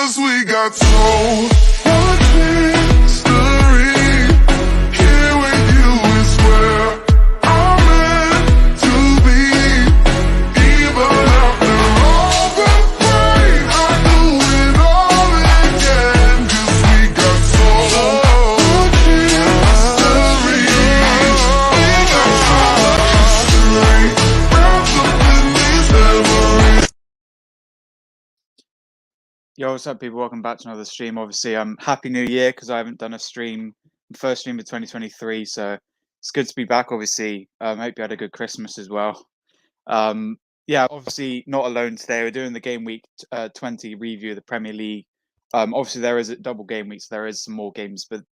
'cause we got so much history. Here with you is where I'm meant to be. Even after all the pain, I do it all again. 'Cause we got so much history. We got so much history. Wrapped up in these memories. Yo, what's up, people? Welcome back to another stream. Obviously, Happy New Year, because I haven't done a stream, first stream of 2023, so it's good to be back, obviously. Hope you had a good Christmas as well. Yeah, obviously not alone today. We're doing the Game Week 20 review of the Premier League. Obviously, there is a double game week, so there is some more games, but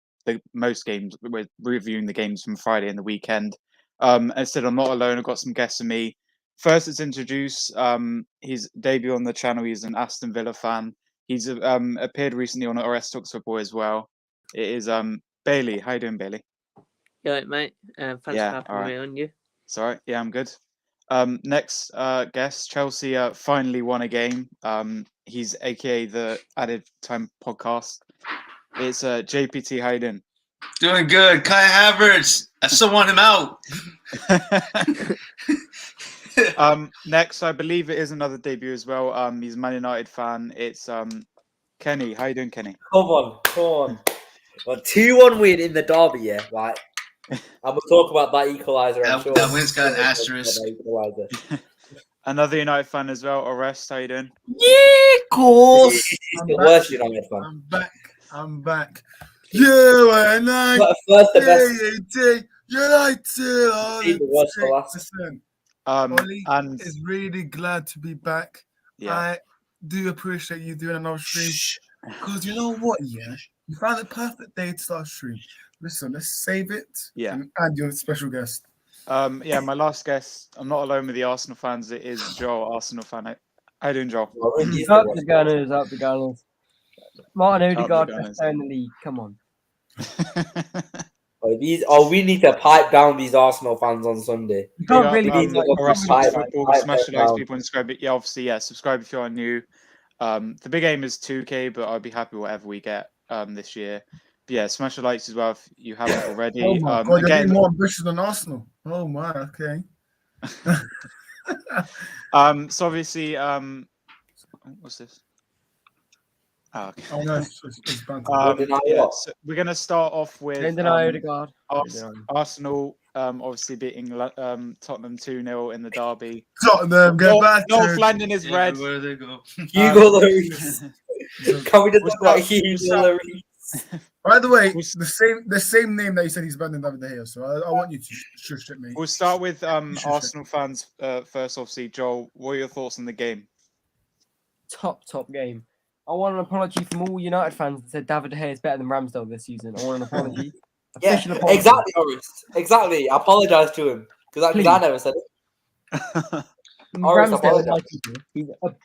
most games, we're reviewing the games from Friday and the weekend. Instead, I'm not alone. I've got some guests with me. First, let's introduce his debut on the channel. He's an Aston Villa fan. He's appeared recently on RS Talks Football as well. It is Bailey. How you doing, Bailey? Yeah, mate. Thanks for having me on you. It's all right. Yeah, I'm good. Next guest, Chelsea finally won a game. He's aka the Added Time Podcast. It's JPT. How you doing? Doing good. Kai Havertz. I still want him out. Next, I believe it is another debut as well. He's a Man United fan. It's Kenny. How you doing, Kenny? Come on. A 2-1 win in the derby, yeah. Right. I'm gonna talk about that equaliser. That win's got an asterisk. Another United fan as well. Orest, how you doing? Yeah, of course. He's the worst United fan. I'm back. Yeah, man. But first, the best. United. He's the worst for last. Listen, And Ollie is really glad to be back. yeah, I do appreciate you doing another stream. Because you know what, yeah? You found the perfect day to start a stream. Listen, let's save it. Yeah. And add your special guest. yeah. My last guest. I'm not alone with the Arsenal fans. It is Joel, Arsenal fan. How you doing, Joel? Up the Gunners. Martin Odegaard, Gunners. best player in the league. Come on. We need to pipe down these Arsenal fans on Sunday. You can't really be like, Orest Pipe- Talks Football. pipe Smash the that likes, down. people, and subscribe. Yeah, obviously, yeah. Subscribe if you are new. The big aim is 2K, but I'll be happy whatever we get this year. But yeah, smash the likes as well if you haven't already. Oh my God, you're again, getting more ambitious than Arsenal. Oh my, okay. so obviously, what's this? Oh, okay. Oh no, it's banter. Yeah, so we're gonna start off with Don't deny Odegaard. Arsenal, obviously beating Tottenham 2-0 in the derby. Tottenham, get back. North London is red. Where do they go? Hugo Lloris. Can we just talk about Hugo Lloris? By the way, the same name that you said he's better than David De Gea, so I want you to shush at me. We'll start with Arsenal fans first. Obviously, Joel, what are your thoughts on the game? Top game. I want an apology from all United fans that said David De Gea is better than Ramsdale this season. I want an apology. Yeah, Official apology. exactly, Lloris. Exactly. I apologise to him because I never said it. Lloris, Ramsdale is apologise. my keeper. He's an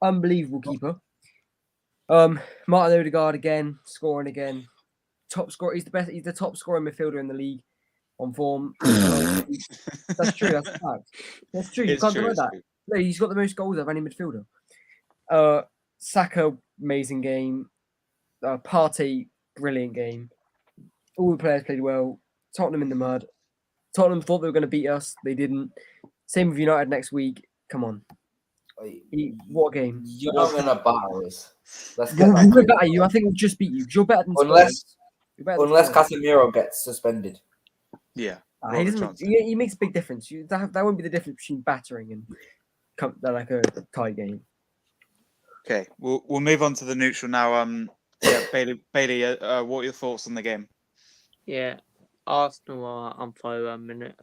unbelievable keeper. Martin Odegaard again, scoring again. Top scorer. He's the best. He's the top scoring midfielder in the league on form. That's true. That's a fact. That's true. You It's can't true, deny it's that. true. No, he's got the most goals of any midfielder. Saka, amazing game. Partey, brilliant game. All the players played well. Tottenham in the mud. Tottenham thought they were going to beat us. They didn't. Same with United next week. Come on. What a game. You're not going to batter us. Let's We're get back to it. better you. I think we'll just beat you. 'Cause you're better than Unless Spurs. You're better than unless Spurs. Casemiro gets suspended. Yeah, He doesn't. He makes a big difference. That won't be the difference between battering and like a tight game. Okay, we'll move on to the neutral now. Yeah, Bailey, what are your thoughts on the game? Yeah, Arsenal are on fire a minute.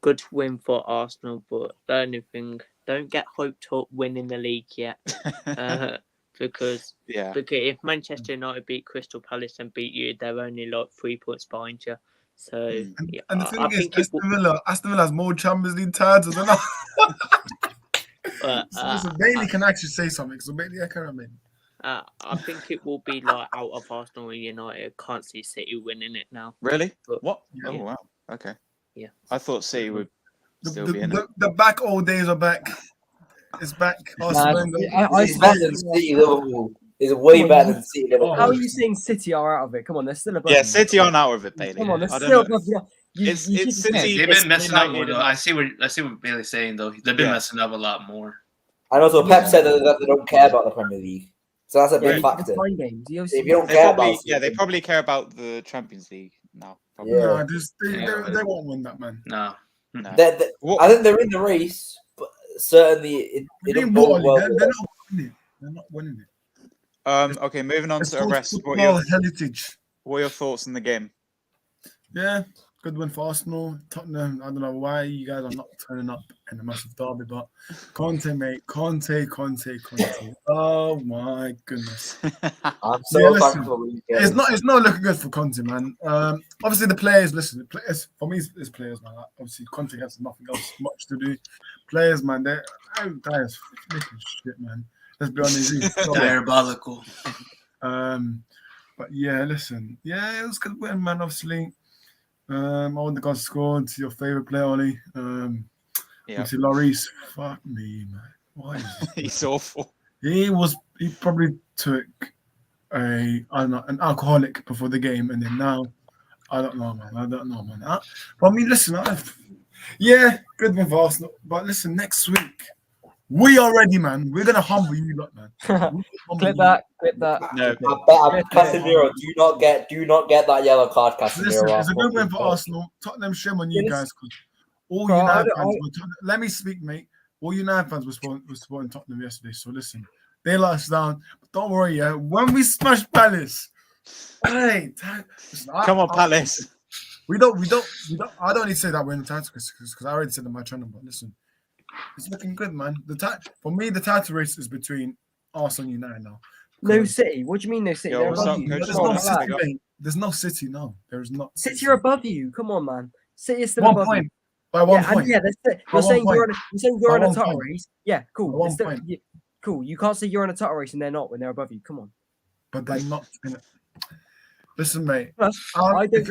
Good win for Arsenal, but the only thing, don't get hyped up winning the league yet. Because if Manchester United beat Crystal Palace and beat you, they're only like 3 points behind you. So yeah, And the thing I is, think Aston Villa has more Champions League titles than us. So Bailey can actually say something. So Bailey, I think it will be like out of Arsenal and United. Can't see City winning it now. Really? But, What? yeah. Oh wow. Okay. Yeah. I thought City would still be in it. The back old days are back. It's back. Nah, Arsenal. It's better than City Liverpool. It's way better than City Liverpool. How are you saying City are out of it? Come on, they're still above. Yeah, you. City aren't out of it, Bailey. Come on, they're I don't still know. above. You It's keep City. They've it's been messing up more United though. and I see what Bailey's saying though. They've been Yeah. messing up a lot more. And also, Pep said that they don't care about the Premier League, so that's a Yeah, big you factor. mind games. You If you don't They care probably, about, they probably care about the Champions League now. Probably. Yeah. No, they won't win that, man. No. No. I think they're in the race, but certainly it They doesn't ain't bode well. they're not winning it. They're not winning it. Okay, moving on It's to called arrest. football heritage. What are your thoughts on the game? Yeah, good win for Arsenal. Tottenham, I don't know why you guys are not turning up in a massive derby, but Conte, mate. Conte. Oh my goodness. I'm so Yeah, listen, thankful. It's not looking good for Conte, man. Obviously the players, listen, the players, for me it's players, man. Obviously Conte has nothing else much to do. Players, man, they're guys flipping shit, man. Let's be honest. Diabolical. But yeah, listen. Yeah, it was good win, man, obviously. I want the guys scored to your favorite player, Ollie. Yeah, Obviously Lloris. Fuck me, man. Why is this? he's awful. He probably took an alcoholic before the game, and then now I don't know, man. But I mean, listen, yeah, good win for Arsenal. But listen, next week we are ready, man. We're gonna humble you, lot, man. Clip that. No, I bet Casemiro, do not get that yellow card, Casemiro. Listen, it's a good win for Arsenal. Tottenham, shame on you guys. All Bro, United fans let me speak, mate. All United fans were supporting Tottenham yesterday. So listen, they let us down. But don't worry, yeah. When we smash Palace, hey, listen, come on, Palace. We don't. I don't need to say that we're in the title because I already said in my channel. But listen, it's looking good, man. For me, the title race is between Arsenal and United now. No City. What do you mean no City? Yo, They're what's above up, you. coach? There's Come no on, What's up? City, mate. There's no City, no. There's not. City are above you. Come on, man. City is still 1 above point. you. By 1 Yeah, point. and yeah, that's it. By You're saying 1 you're point. on By a 1 title point. race. Yeah, cool. By 1 It's still- point. cool. You can't say you're on a title race and they're not when they're above you. Come on. But they're not in it. Listen, mate. Plus, I I don't.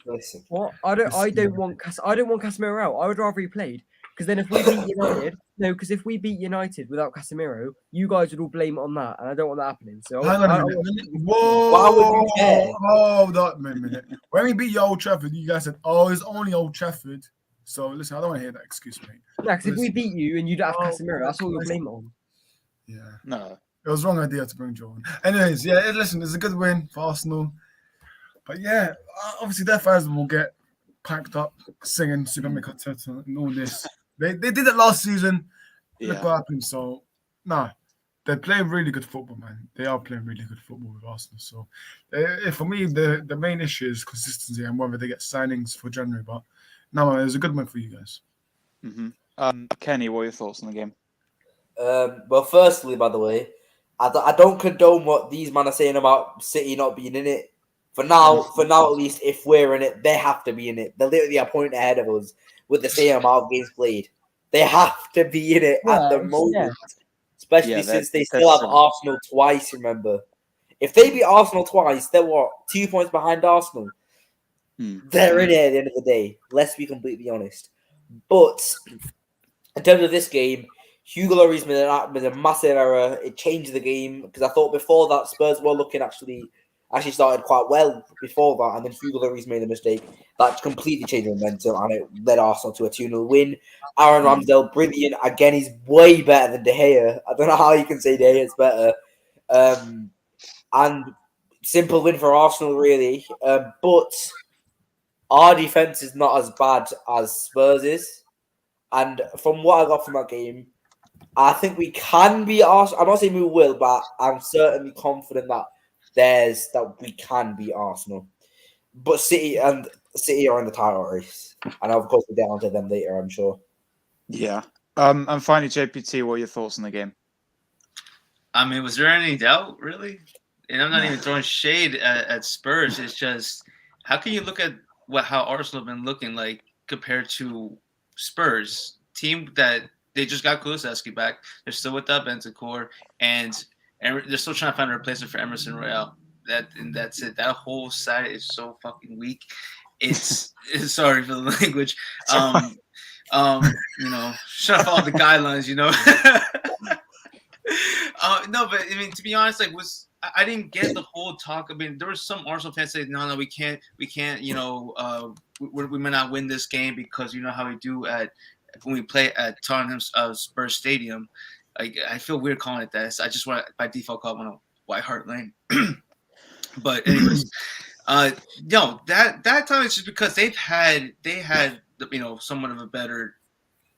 Listen, What? I don't want Casemiro out. I would rather he played because then if we beat United, because if we beat United without Casemiro, you guys would all blame it on that, and I don't want that happening. So Hang on I a minute. want- Whoa. Why would you care? Hold up a minute. When we beat your Old Trafford, you guys said, oh, it's only Old Trafford. So listen, I don't want to hear that excuse, mate. Yeah, because if we beat you and you don't have Oh, Casemiro, that's all you'll listen. blame it on. Yeah. No. It was the wrong idea to bring Jordan. Anyways, yeah, listen, it's a good win for Arsenal. But yeah, obviously their fans will get packed up singing Super Mikateta and all this. They did it last season. Look Yeah. what happened. So, they're playing really good football, man. They are playing really good football with Arsenal. So, for me, the main issue is consistency and whether they get signings for January. But no, man, it was a good win for you guys. Kenny, what are your thoughts on the game? well, firstly, by the way, I don't condone what these men are saying about City not being in it. For now, at least, if we're in it, they have to be in it. They're literally a point ahead of us with the same amount of games played. They have to be in it at the moment, especially since they still have Arsenal twice. Remember, if they beat Arsenal twice, they're 2 points behind Arsenal. They're in it at the end of the day. Let's be completely honest. But in terms of this game, Hugo Lloris made a massive error. It changed the game because I thought before that Spurs were looking actually started quite well before that, and then Hugo Lloris made a mistake that completely changed the momentum, and it led Arsenal to a 2-0 win. Aaron Ramsdale, brilliant. Again, he's way better than De Gea. I don't know how you can say De Gea's better. And simple win for Arsenal, really. But our defense is not as bad as Spurs is. And from what I got from that game, I think we can beat Arsenal. I'm not saying we will, but I'm certainly confident that we can beat Arsenal. But City are in the title race. And of course we'll get onto them later, I'm sure. Yeah. And finally, JPT, what are your thoughts on the game? I mean, was there any doubt, really? And I'm not even throwing shade at Spurs. It's just, how can you look at how Arsenal have been looking like compared to Spurs? Team that they just got Kulusevski back. They're still without Bentancur, and they're still trying to find a replacement for Emerson Royale. That's it. That whole side is so fucking weak. It's sorry for the language. Shut up all the guidelines, No, but I mean, to be honest, I didn't get the whole talk. I mean, there was some Arsenal fans saying, no, we can't, we may not win this game because you know how we do when we play at Tottenham Spurs Stadium. Like, I feel weird calling it that. I just want to, by default, call it White Hart Lane. But anyways, that time it's just because they had somewhat of a better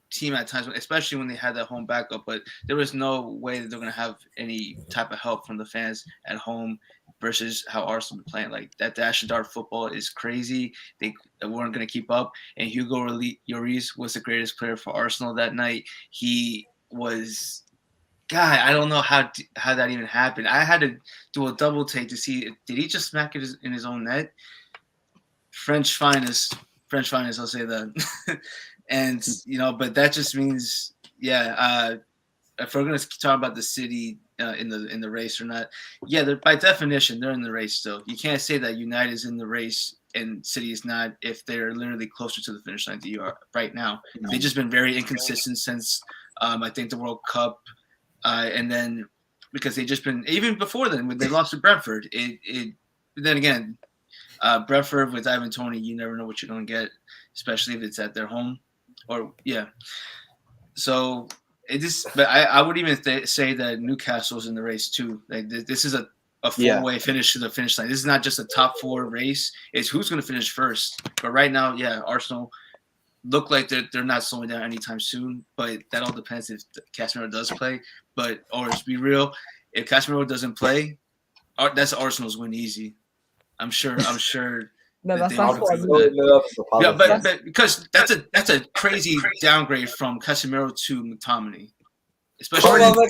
team at times, especially when they had that home backup, but there was no way that they're going to have any type of help from the fans at home versus how Arsenal been playing. Like, that dash and dart football is crazy. They weren't going to keep up, and Hugo Lloris was the greatest player for Arsenal that night. He was, God, I don't know how that even happened. I had to do a double take to see, did he just smack it in his own net? French finest, I'll say that. And, but that just means, if we're going to talk about the City in the race or not, by definition, they're in the race still. You can't say that United is in the race and City is not if they're literally closer to the finish line than you are right now. They've just been very inconsistent since, I think, the World Cup. And then because they've just been, even before then, when they lost to Brentford, then again, Brentford with Ivan Toney, you never know what you're going to get, especially if it's at their home. So but I would even say that Newcastle's in the race too. Like, this is a four-way finish to the finish line. This is not just a top four race. It's who's going to finish first. But right now, Arsenal look like they're not slowing down anytime soon. But that all depends if Casemiro does play. Or let's be real, if Casemiro doesn't play, that's Arsenal's win easy. I'm sure. No, that's what I mean. But because that's a crazy downgrade from Casemiro to McTominay, especially. That's what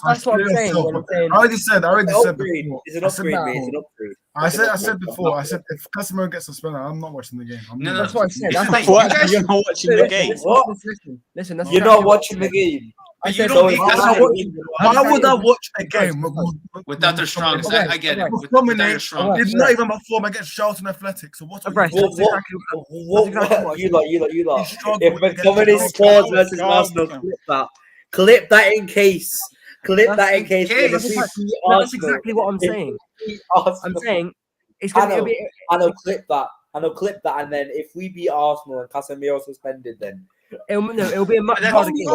I'm saying. I already said before. It's an upgrade. I said before. I said if Casemiro gets suspended, I'm not watching the game. That's what I said. You're not watching the game. Listen, you're not watching the game. I said, why would I watch a game without their strongest? I get it. Without their strongest. It's not even my form against Charlton Athletic. So what? You lot. If McTominay scores versus Arsenal, clip that in case. That's exactly what I'm saying. I'm saying it's going to be. I know, clip that, and then if we beat Arsenal and Casemiro suspended, then. It'll be a much harder game.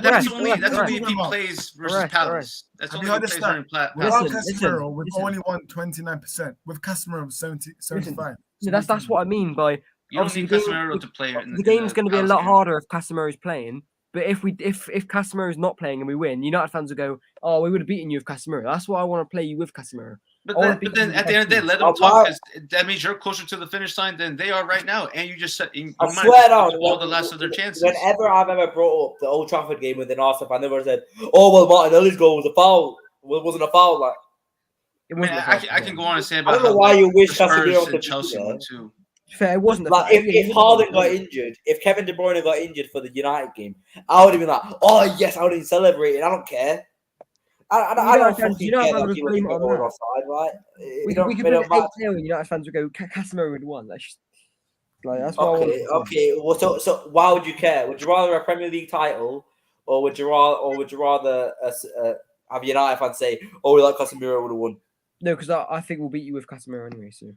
That's only if he plays versus Palace. That's only if he plays versus Palace. Without Casemiro, we've only won 29%. With Casemiro, 75. That's what I mean by. You don't need Casemiro to play. The game's going to be a lot harder if Casemiro's playing. But if Casemiro's not playing and we win, United fans will go, "Oh, we would have beaten you with Casemiro." That's why I want to play you with Casemiro. But then at the end of the day, let them talk. That means you're closer to the finish line than they are right now, and you just said I swear down all the last of their chances. Whenever I've ever brought up the Old Trafford game with an Arsenal, I never said, "Oh well, Martinelli's goal was a foul. It wasn't a foul." Like, I can go on and say about. I don't know why you wish Casemiro to Chelsea won too. Fair, it wasn't like if Haaland got injured, if Kevin De Bruyne got injured for the United game, I would have been like, "Oh yes, I would have been celebrating." I don't care. I don't fucking care that he was going offside, right? We could put it 8-0 and United fans would go, "Casemiro would have won." That's okay. Well, so why would you care? Would you rather a Premier League title, or would you rather have United fans say, "Oh, we like Casemiro would have won"? No, because I think we'll beat you with Casemiro anyway. So.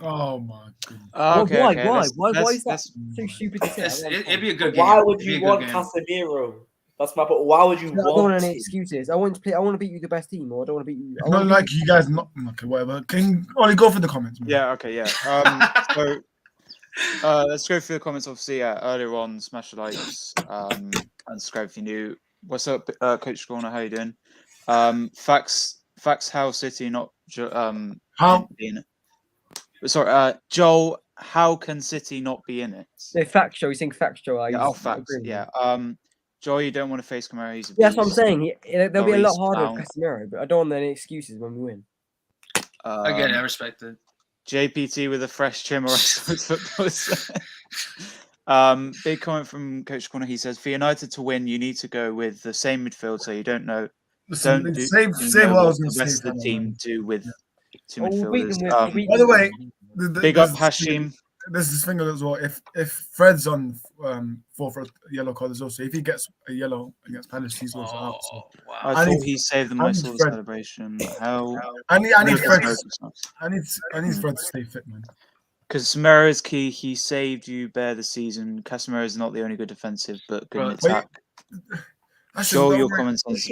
Oh my goodness. Why is that so stupid to say? It'd be a good game. Why would you want Casemiro? That's my point. Why would you want? I don't want any excuses. I want to play. I want to beat you the best team, or I don't want to beat you. Not like you guys. Not okay. Whatever. Can only go for the comments. Man. Yeah. Okay. Yeah. So let's go through the comments. Obviously, earlier on, smash the likes and subscribe if you're new. What's up, Coach Corner? How you doing? Facts. How City not how? Sorry, Joel. How can City not be in it? No, factual. You think factual? Facts. Yeah. Joel, you don't want to face Casemiro. That's what I'm saying. They'll be a lot harder with Casemiro, but I don't want any excuses when we win. Again, I respect it. JPT with a fresh trim or football. Big comment from Coach Corner. He says, "For United to win, you need to go with the same midfield, so you don't know. Say what I was going to say. The rest of the team do with two midfielders." By the way, big up Hashim. there's this thing as well. If Fred's on for a yellow card as well, so if he gets a yellow against Palace, he's also out. So. Oh, wow. I I thought need- he saved the I most need of the Fred. celebration. How? I need Fred. I need Hmm. Fred to stay fit, man. Because Casemiro is key. He saved you bare the season. Casemiro is not the only good defensive, but good in Right. attack. That's Joel, just your don't- common sense.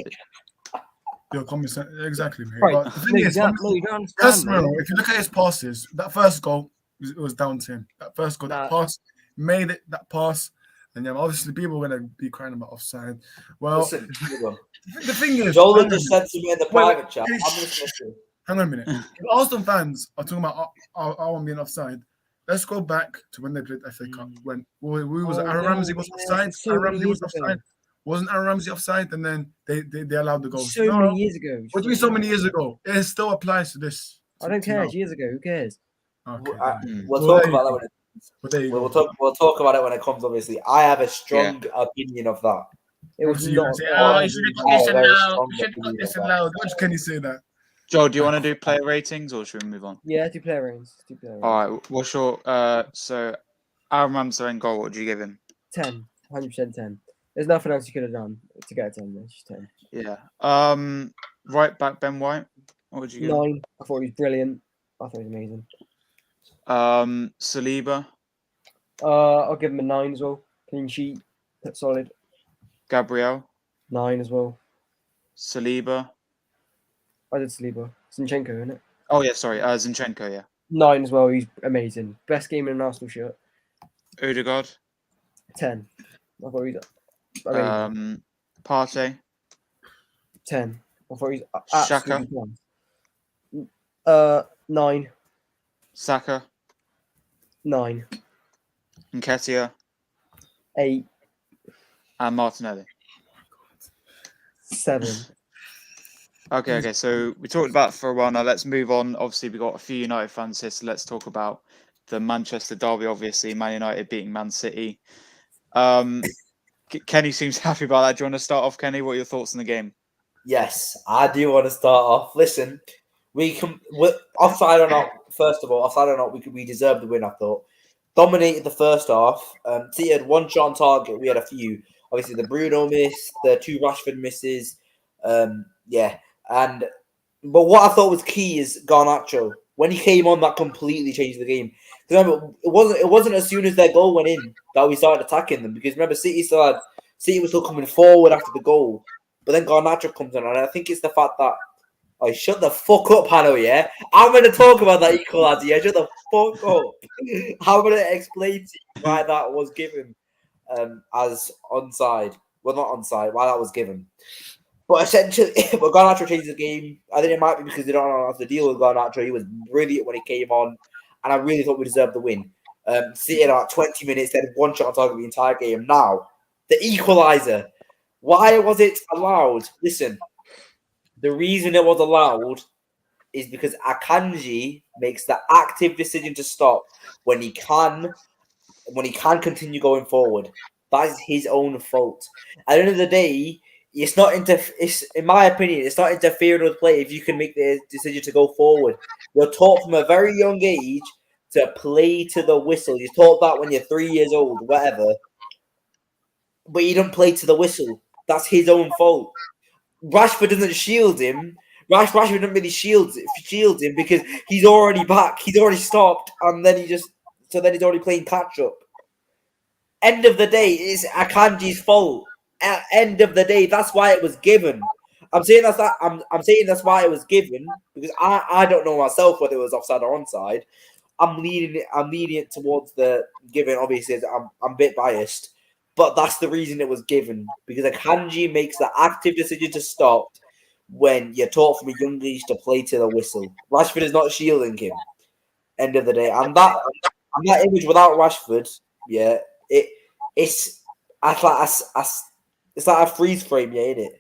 Your common sense, exactly, mate. Right. But the No, thing you is, don't, no, you don't understand, Casemiro, mate. if you look at his passes, that first goal it was down to him. That first goal, that Nah. pass made it. That pass, and yeah, obviously people are gonna be crying about offside. Well, Listen, hold on. the thing is, Joel hang on a just minute. said to me in the Wait, private chat. wait, I'm just gonna say, Hang on a minute. If Arsenal fans are talking about our one being offside, let's go back to when they played FA Cup. When we was Oh, Aaron yeah, Ramsey was yeah, offside. so Aaron many Ramsey was years ago. offside. Wasn't Aaron Ramsey offside? And then they allowed the goal. So No, many years ago. what do you mean so many years ago? It still applies to this. I don't to care. now. It's years ago. Who cares? Okay. Hmm. we'll Well, talk there you about that go. when it But there you we'll go. talk about it when it comes. Obviously, I have a strong opinion of that. It was Obviously, you're not. gonna say, Oh, you should have oh, listen very now. strong You should opinion listen of that. loud. What can you say that? Joel, do you want to do player ratings or should we move on? Yeah, do player ratings. Do player ratings. All right. What's your so Aaron Ramsey in goal? What do you give him? 10. 100% 10. There's nothing else you could have done to get a 10. It's just 10. Yeah. Right back Ben White. What would you give him? 9. I thought he was brilliant. I thought he was amazing. Saliba, I'll give him a 9 as well. Clean sheet. That's solid. Gabriel, 9 as well. Saliba. I did Saliba. Zinchenko, isn't it? Oh yeah, sorry. Zinchenko. Yeah. 9 as well. He's amazing. Best game in an Arsenal shirt. Odegaard. 10. I thought he was amazing. Partey. 10. I thought he's Shaka. absolutely fun. 9. Saka. 9. Nketiah. 8. And Martinelli. 7. Okay. So we talked about it for a while now. Let's move on. Obviously, we got a few United fans here, so let's talk about the Manchester derby. Obviously, Man United beating Man City. Kenny seems happy about that. Do you want to start off, Kenny? What are your thoughts on the game? Yes, I do want to start off. Listen, offside or not. First of all, offside or not, we deserved the win. I thought dominated the first half. City had one shot on target. We had a few. Obviously, the Bruno miss, the 2 Rashford misses. But what I thought was key is Garnacho. When he came on, that completely changed the game. Remember, it wasn't as soon as their goal went in that we started attacking them. Because remember, City was still coming forward after the goal. But then Garnacho comes on, and I think it's the fact that shut the fuck up, Hano, yeah? I'm going to talk about that equaliser, yeah? Shut the fuck up. I'm going to explain to you why that was given as onside. Well, not onside, why that was given. But essentially, Garnacho changed the game. I think it might be because they don't know how to deal with Garnacho. He was brilliant when he came on, and I really thought we deserved the win. City had about 20 minutes, they had one shot on target the entire game. Now, the equaliser. Why was it allowed? Listen, the reason it was allowed is because Akanji makes the active decision to stop when he can continue going forward. That is his own fault. At the end of the day, in my opinion, it's not interfering with play if you can make the decision to go forward. You're taught from a very young age to play to the whistle. You're taught that when you're 3 years old, whatever. But you don't play to the whistle. That's his own fault. Rashford doesn't shield him. Rashford doesn't really shield him because he's already back. He's already stopped, and then he's already playing catch up. End of the day, it's Akanji's fault. At end of the day, that's why it was given. I'm saying that's why it was given because I don't know myself whether it was offside or onside. I'm leaning it towards the given. Obviously, I'm a bit biased. But that's the reason it was given. Because Akanji makes the active decision to stop when you're taught from a young age to play to the whistle. Rashford is not shielding him. End of the day. And that image without Rashford, yeah, it's like a freeze frame, yeah, isn't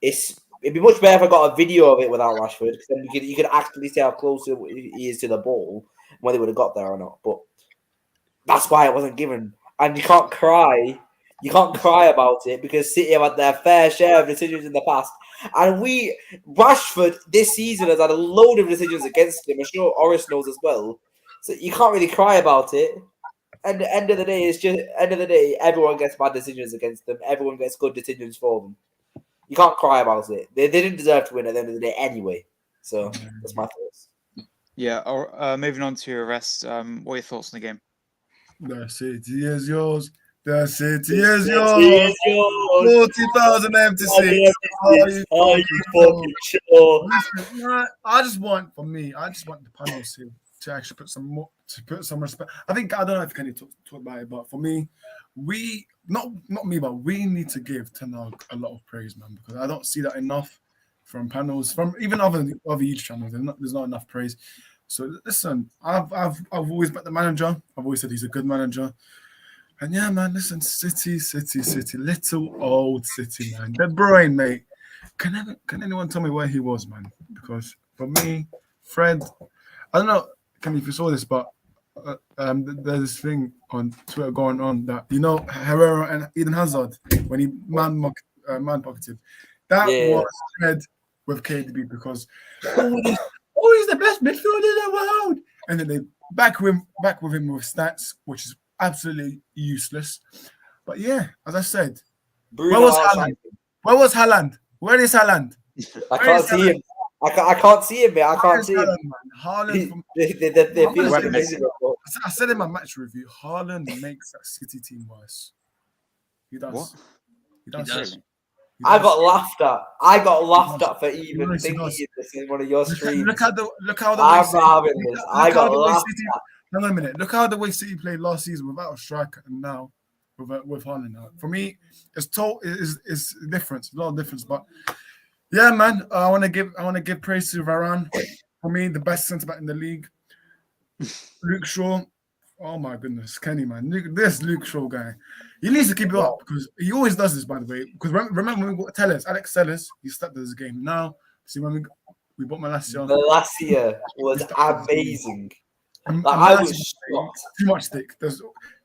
it? It'd be much better if I got a video of it without Rashford, because then you could actually see how close he is to the ball, whether he would have got there or not. But that's why it wasn't given. And you can't cry. You can't cry about it because City have had their fair share of decisions in the past. And Rashford this season has had a load of decisions against him. I'm sure Oris knows as well. So you can't really cry about it. And the end of the day, everyone gets bad decisions against them. Everyone gets good decisions for them. You can't cry about it. They didn't deserve to win at the end of the day anyway. So that's my thoughts. Yeah. Moving on to your rest. What are your thoughts on the game? The city is yours. The city is yours. 40,000 empty seats. Are you fucking sure? Listen, nah, I just want the panels here to actually put some respect. I don't know if Kenny talked about it, but for me, we not me, but we need to give Tenag a lot of praise, man, because I don't see that enough from panels, from even other YouTube channels. There's not enough praise. So listen, I've always met the manager. I've always said he's a good manager. And yeah, man, listen, City, little old City, man. De Bruyne, mate. Can anyone tell me where he was, man? Because for me, Fred, I don't know, Kenny, if you saw this, but there's this thing on Twitter going on that, Herrera and Eden Hazard, when he man-pocketed, that was Fred with KDB because, he's the best midfielder in the world. And then they back with him with stats, which is absolutely useless. But yeah, as I said, where was Haaland? Where is Haaland? I can't see him. I can't see him, man. I can't see him. Haaland. I said in my match review, Haaland makes that City team worse. He does. What? He does. I got laughed at for even thinking this in one of your streams. Look how the Hang on a minute. Look how the way City played last season without a striker, and now with Haaland. Now, for me, it's a difference, a lot of difference. But yeah, man, I want to give praise to Varane. For me, the best centre back in the league. Luke Shaw. Oh my goodness, Kenny, man, this Luke Shaw guy, he needs to keep it up because he always does this. By the way, because remember when we got Alex Telles, he started this game. Now, see when we bought Malacia. Malacia was amazing. I was shocked. Too much stick.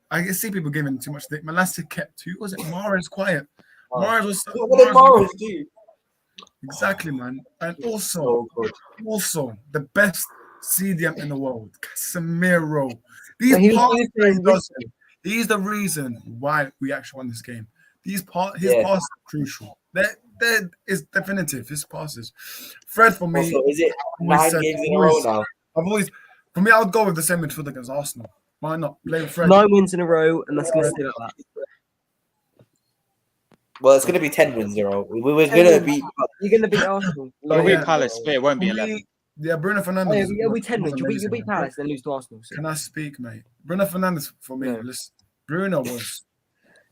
I can see people giving too much stick. Malacia kept two. Was it Mahrez quiet? Mahrez was. What did Mahrez do? Exactly, man. And also the best CDM in the world, Casemiro. He's the reason why we actually won this game. His passes are crucial. That is definitive. His passes. Fred, for me, also, is it 9 games in a row now? For me, I would go with the same midfield against Arsenal. Why not? Play Fred. 9 wins in a row, and that's going to stay like that. Well, it's going to be 10 wins in a row. We're going to beat. You're going to beat Arsenal. You'll beat Palace, but it won't be 11. Yeah, Bruno Fernandes. It'll be 10 wins. You'll beat Palace, then lose to Arsenal. So. Can I speak, mate? Bruno Fernandes for me. Listen, Bruno was,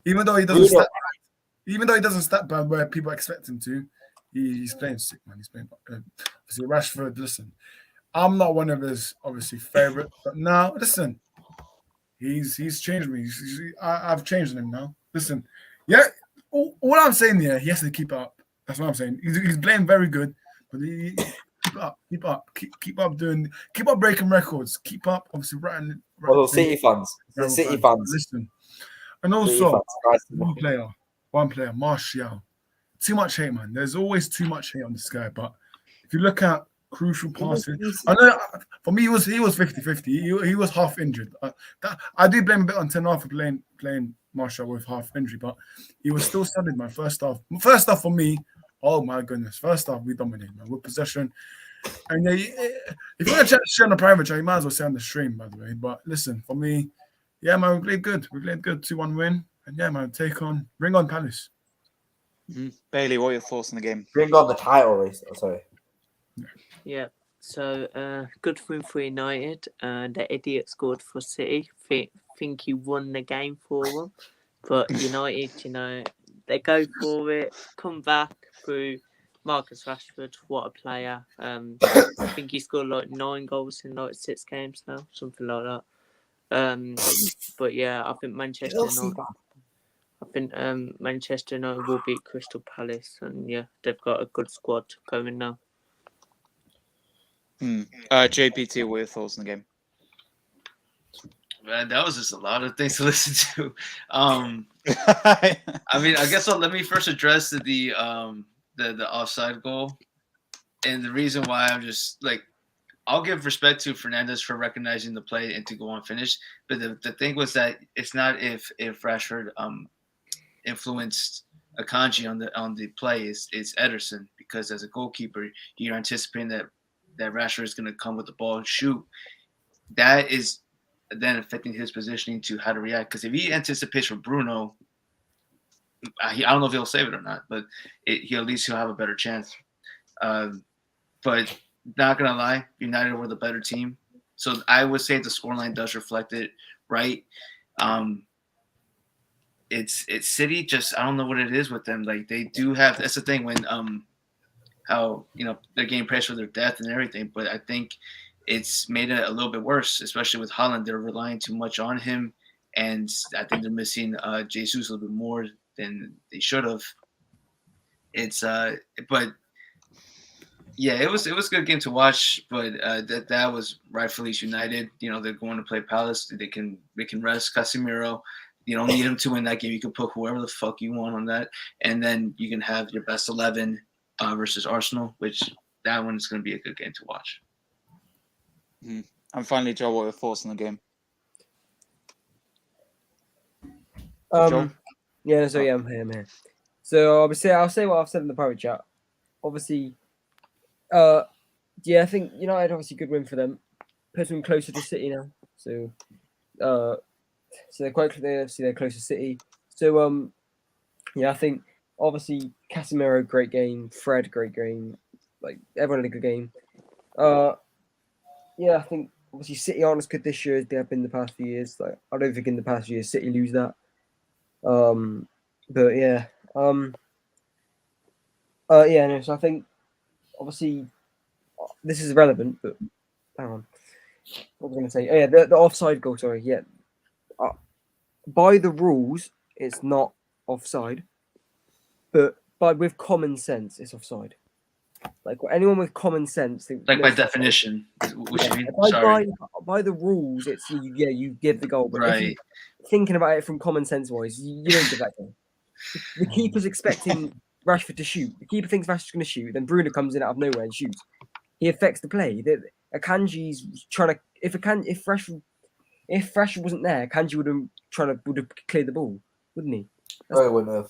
even though he doesn't stat bad where people expect him to, he's playing sick, man. He's playing. Obviously, Rashford. Listen, I'm not one of his obviously favorite, but now listen, he's changed me. I've changed him now. Listen, yeah. All I'm saying here, he has to keep up. That's what I'm saying. He's playing very good, but keep up breaking records. Keep up, obviously, writing. City fans. Listen, and also one player, Martial. Too much hate, man. There's always too much hate on this guy. But if you look at crucial passing, I know for me he was 50-50. He was half injured. I do blame a bit on Tenor for playing Martial with half injury, but he was still solid, man. First half for me, oh my goodness. First half we dominated, man, with possession. And yeah, if you want to share on the private chat, you might as well say on the stream, by the way. But listen, for me, yeah, man, we played good. 2-1 win. And yeah, man, bring on Palace. Mm-hmm. Bailey, what are your thoughts on the game? Bring on the title race. Oh, sorry. Yeah. So good win for United. The idiot scored for City. Think he won the game for them. But United, they go for it, come back through Marcus Rashford. What a player. I think he scored like 9 goals in like 6 games now, something like that. But yeah, I think Manchester United will beat Crystal Palace, and yeah, they've got a good squad going now. JPT, what are your thoughts on the game? Man, that was just a lot of things to listen to. I mean, I guess let me first address the offside goal, and the reason why I'm just like, I'll give respect to Fernandez for recognizing the play and to go on finish. But the thing was that it's not if Rashford influenced Akanji on the play, it's Ederson, because as a goalkeeper you're anticipating that Rashford is going to come with the ball and shoot. That is then affecting his positioning to how to react. Because if he anticipates for Bruno, I don't know if he'll save it or not, but at least he'll have a better chance. But not gonna lie, United were the better team, so I would say the scoreline does reflect it, right? It's City. Just I don't know what it is with them. Like they do have. That's the thing when how they're getting pressure for their depth and everything, but I think it's made it a little bit worse, especially with Haaland. They're relying too much on him, and I think they're missing Jesus a little bit more than they should have. It's but yeah, it was a good game to watch, but that was rightfully United. They're going to play Palace. They can rest Casemiro. You don't need him to win that game. You can put whoever the fuck you want on that, and then you can have your best 11 versus Arsenal, which that one is going to be a good game to watch. And finally, Joe, what are your thoughts on the game? Yeah, so yeah, I'm here. So I'll say what I've said in the private chat. Obviously, I think United obviously good win for them. Puts them closer to City now. So they're quite close. They're close to City. So I think obviously Casemiro great game, Fred great game, like everyone had a good game. I think obviously City aren't as good this year as they have been the past few years. Like I don't think in the past years City lose that. But yeah. No, so I think obviously this is relevant, but hang on. What was I going to say? Oh, yeah, the offside goal. Sorry, yeah. By the rules, it's not offside, but with common sense, it's offside. Like anyone with common sense, like by definition, which you mean? Sorry. By the rules, it's you give the goal, but right. If you're thinking about it from common sense wise, you don't give that goal. The keeper's expecting Rashford to shoot. The keeper thinks Rashford's going to shoot, then Bruno comes in out of nowhere and shoots. He affects the play. Akanji's trying to if Rashford wasn't there, Akanji would have cleared the ball, wouldn't he? No, he wouldn't have.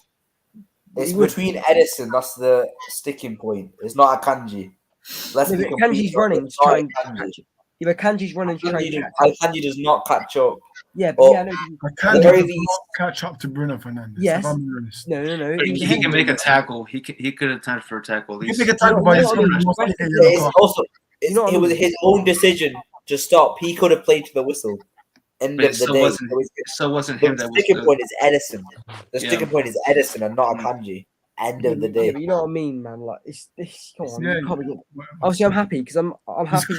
It's between Edison. That's the sticking point. It's not Akanji. Akanji's running to try and catch it. Yeah, Akanji's running to try and catch it. Akanji does not catch up. Yeah, but no. Akanji does not catch up to Bruno Fernandes. Yes. If I'm honest. No. He can make a tackle. He could attempt for a tackle. He can make a tackle by his It was his own decision to stop. He could have played to the whistle. End of the day. Wasn't him. The sticking point is Edison. The sticking point is Edison and not Akanji. End of the day. Yeah, but you know what I mean, man. Like it's come on. Yeah, obviously, I'm happy because I'm happy.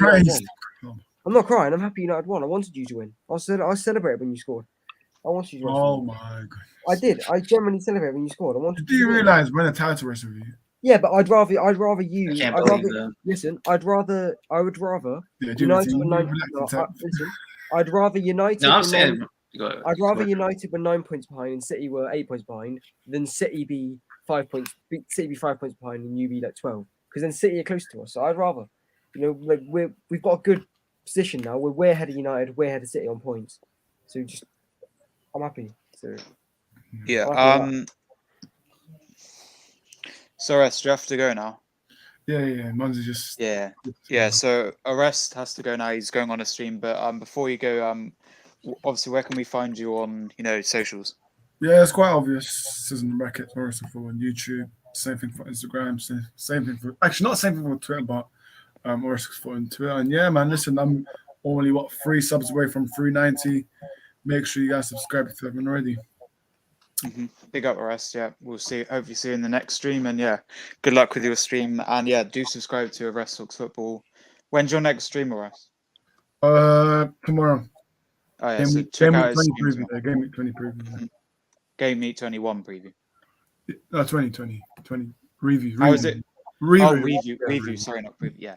I'm not crying. I'm happy United won. I wanted you to win. I celebrated when you scored. I wanted you to win. Oh my god! I did. I genuinely celebrated when you scored. I wanted. Do you realize when a title race with you? Yeah, but I'd rather you. Listen, I would rather. Yeah, United were 9. I'd rather United. No, I'm saying. I'd rather United were 9 points behind and City were 8 points behind than City be 5 points. City be 5 points behind and you be like 12. Because then City are close to us. So I'd rather, like we've got a good position now. We're way ahead of United, way ahead of City on points. So I'm happy. So yeah. So Rest, do you have to go now? Yeah. Mons is just yeah. So Arrest has to go now. He's going on a stream. But before you go, obviously, where can we find you on socials? Yeah, it's quite obvious. Season Brackets, Morrison for on YouTube. Same thing for Instagram. Same thing for not the same thing for Twitter, but Morrison for on Twitter. And yeah, man, listen, I'm only 3 subs away from 390. Make sure you guys subscribe if you haven't already. Big up Arrest. Yeah, we'll see. Hopefully, see you in the next stream. And yeah, good luck with your stream. And yeah, do subscribe to Arrest Talks Football. When's your next stream, Arrest? Tomorrow. Oh yeah, so check out his Gameweek 20 preview. Gameweek 21 preview. No, 20 review. How is it? Review. Review. Sorry, not preview.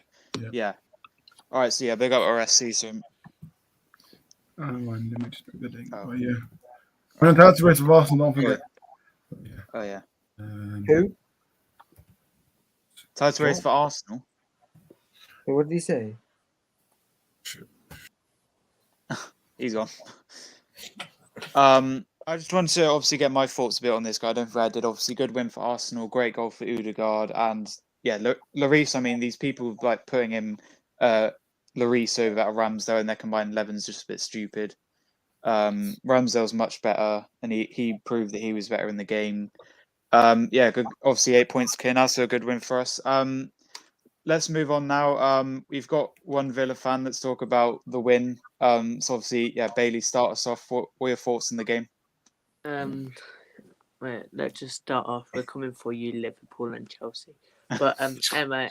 Yeah. All right. So yeah, big up RSC soon. Let me just put the link. Oh yeah. When I'm to race with Arsenal, don't forget. Oh yeah. Who? Title race for Arsenal. What did he say? He's gone. I just wanted to obviously get my thoughts a bit on this guy. I don't think I did. Obviously, good win for Arsenal. Great goal for Odegaard. And yeah, Lloris, I mean, these people like putting him Lloris over that Ramsdale in their combined 11 is just a bit stupid. Ramsdale's much better, and he proved that he was better in the game. Yeah, good. Obviously, 8 points to Kane, so a good win for us. Let's move on now. We've got one Villa fan. Let's talk about the win. So obviously, yeah, Bailey, start us off. What were your thoughts in the game? Wait, let's just start off. We're coming for you, Liverpool and Chelsea. But anyway,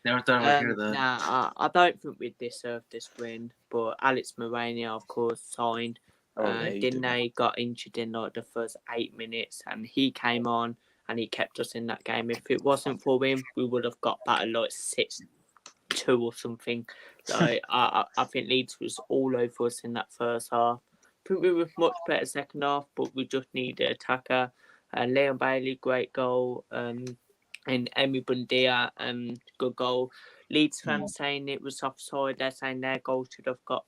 Never thought I would hear that. nah, I don't think we deserved this win. But Alex Moreno, of course, signed. Didn't they got injured in like the first 8 minutes, and he came on and he kept us in that game. If it wasn't for him, we would have got battered like 6-2 or something. Like I think Leeds was all over us in that first half. I think we were much better second half, but we just needed an attacker. Leon Bailey, great goal. And Emi Buendia, good goal. Leeds fans saying it was offside. They're saying their goal should have got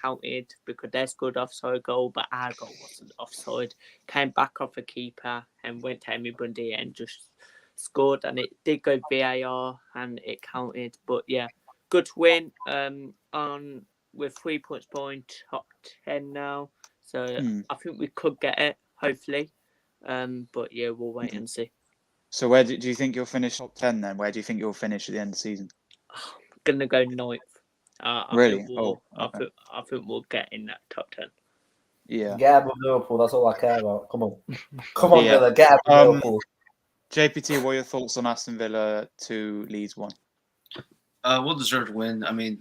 counted because they scored offside goal, but our goal wasn't offside. Came back off a keeper and went to Emi Buendia and just scored. And it did go VAR and it counted. But yeah, good win. We're 3 points behind top 10 now. So I think we could get it, hopefully. But yeah, we'll wait and see. So where do you think you'll finish top 10 then? Where do you think you'll finish at the end of the season? I'm going to go 9th. Really? I think we'll get in that top 10. Yeah. Get with Liverpool, that's all I care about. Come on. Come on, Villa, get with Liverpool. JPT, what are your thoughts on Aston Villa 2, Leeds 1? Well-deserved win. I mean,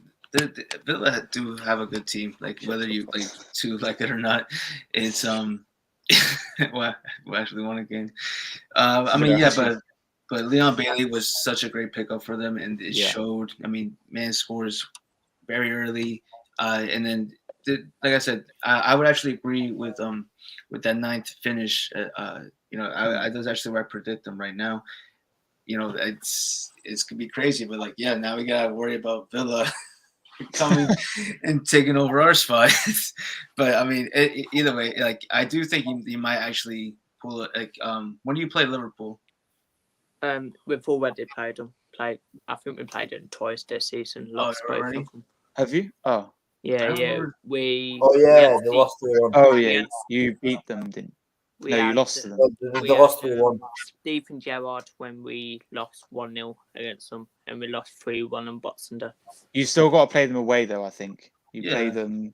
Villa do have a good team. Like whether you like it or not, it's well, we actually won again. I mean, yeah, but Leon Bailey was such a great pickup for them, and it showed. I mean, man scores very early, and then like I said, I would actually agree with that 9th finish. That's actually where I predict them right now. You know, it's gonna be crazy, but like, yeah, now we gotta worry about Villa coming and taking over our spot. But I mean, either way, like I do think you might actually pull it. Like, when do you play Liverpool? We've already played them. I think we played them twice this season. Lost both of them. Have you? Oh. Yeah. They lost 3-1. Oh yeah, you beat them, didn't? No, you lost to them. They lost 3-1. Stephen Gerrard when we lost 1-0 against them, and we lost 3-1 on Boxing Day. You still got to play them away though. I think you play them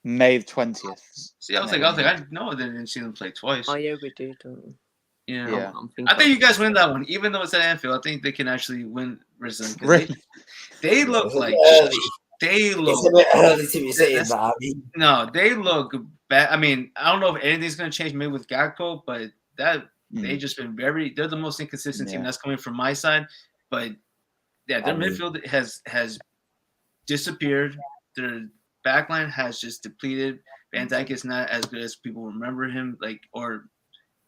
May 20th. See, I was like, I didn't see them play twice. Oh yeah, we did. Yeah. I think you guys win that one, even though it's at Anfield. I think they can actually win versus them. Really? They look like they look. It's a bit early to be saying that. I mean, no, they look bad. I mean, I don't know if anything's going to change maybe with Gakpo, but they've just been they're the most inconsistent team that's coming from my side. But yeah, their midfield has disappeared. Their backline has just depleted. Van Dijk is not as good as people remember him, or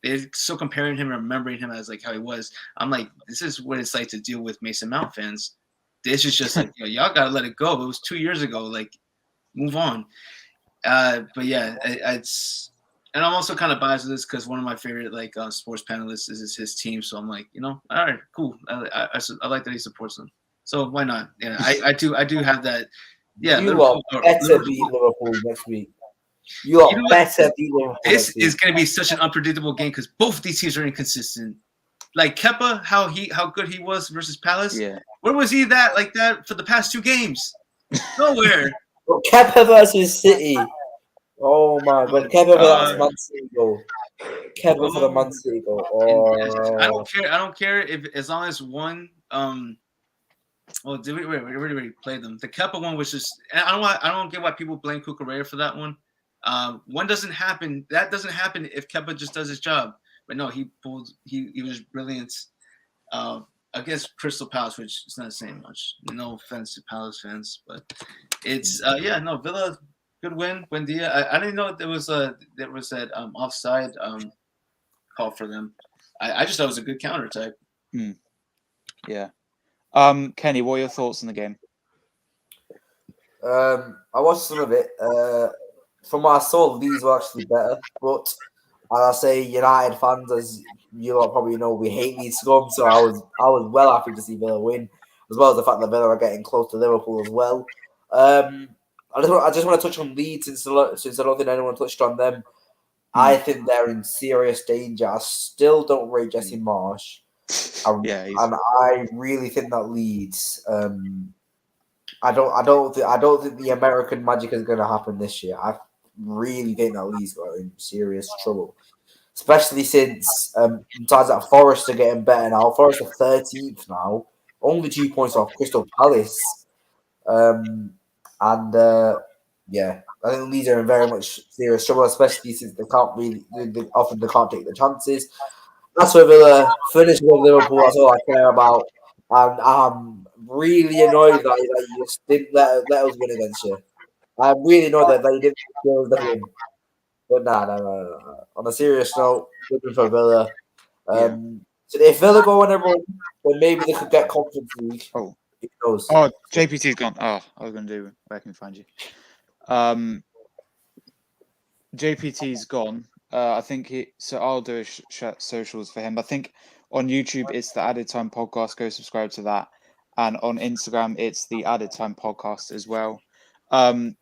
they're still comparing him and remembering him as like how he was. I'm like, this is what it's like to deal with Mason Mount fans. This is just like, y'all gotta let it go. It was 2 years ago. Like, move on. But yeah, it's, and I'm also kind of biased with this because one of my favorite sports panelists is his team. So I'm like, all right, cool. I like that he supports them. So why not? Yeah, I do have that. Yeah, you are better beat Liverpool next week. You are better beat Liverpool. This is going to be such an unpredictable game because both these teams are inconsistent. Like Kepa, how good he was versus Palace. Yeah. Where was he like that for the past 2 games? Nowhere. Kepa versus City. Oh my god, Kepa for the Man City goal. Kepa for the Man City goal. Oh. I don't care if as long as one. Well, did we already played them? The Kepa one was just. I don't get why people blame Cucurella for that one. One doesn't happen. That doesn't happen if Kepa just does his job. But no, he was brilliant against Crystal Palace, which is not saying much. No offense to Palace fans, but it's Villa, good win. Buendia. I didn't know there was that offside call for them. I just thought it was a good counter type. Yeah. Kenny, what are your thoughts on the game? I watched some of it. From what I saw, Leeds were actually better. But as I say, United fans, as you lot probably know, we hate Leeds scum. So I was well happy to see Villa win, as well as the fact that Villa are getting close to Liverpool as well. I just want to touch on Leeds since I don't think anyone touched on them. I think they're in serious danger. I still don't rate Jesse Marsh. And I really think that Leeds. I don't think the American magic is going to happen this year. I really think that Leeds got in serious trouble, especially since besides that Forest are getting better now. Forest are 13th now, only 2 points off Crystal Palace. Yeah, I think Leeds are in very much serious trouble, especially since they can't really, they often can't take the chances. That's where Villa finish with Liverpool. That's all I care about. And I'm really annoyed that you just didn't let us win against you. I'm really annoyed that you didn't give us the win. But no. On a serious note, looking for Villa. So if Villa go on a run, then maybe they could get Conference League. Oh. Who knows? Oh, JPT's gone. Oh, I was going to do where can I find you? JPT's gone. I think so I'll do socials for him. I think on YouTube it's the Added Time Podcast. Go subscribe to that. And on Instagram it's the Added Time Podcast as well. It's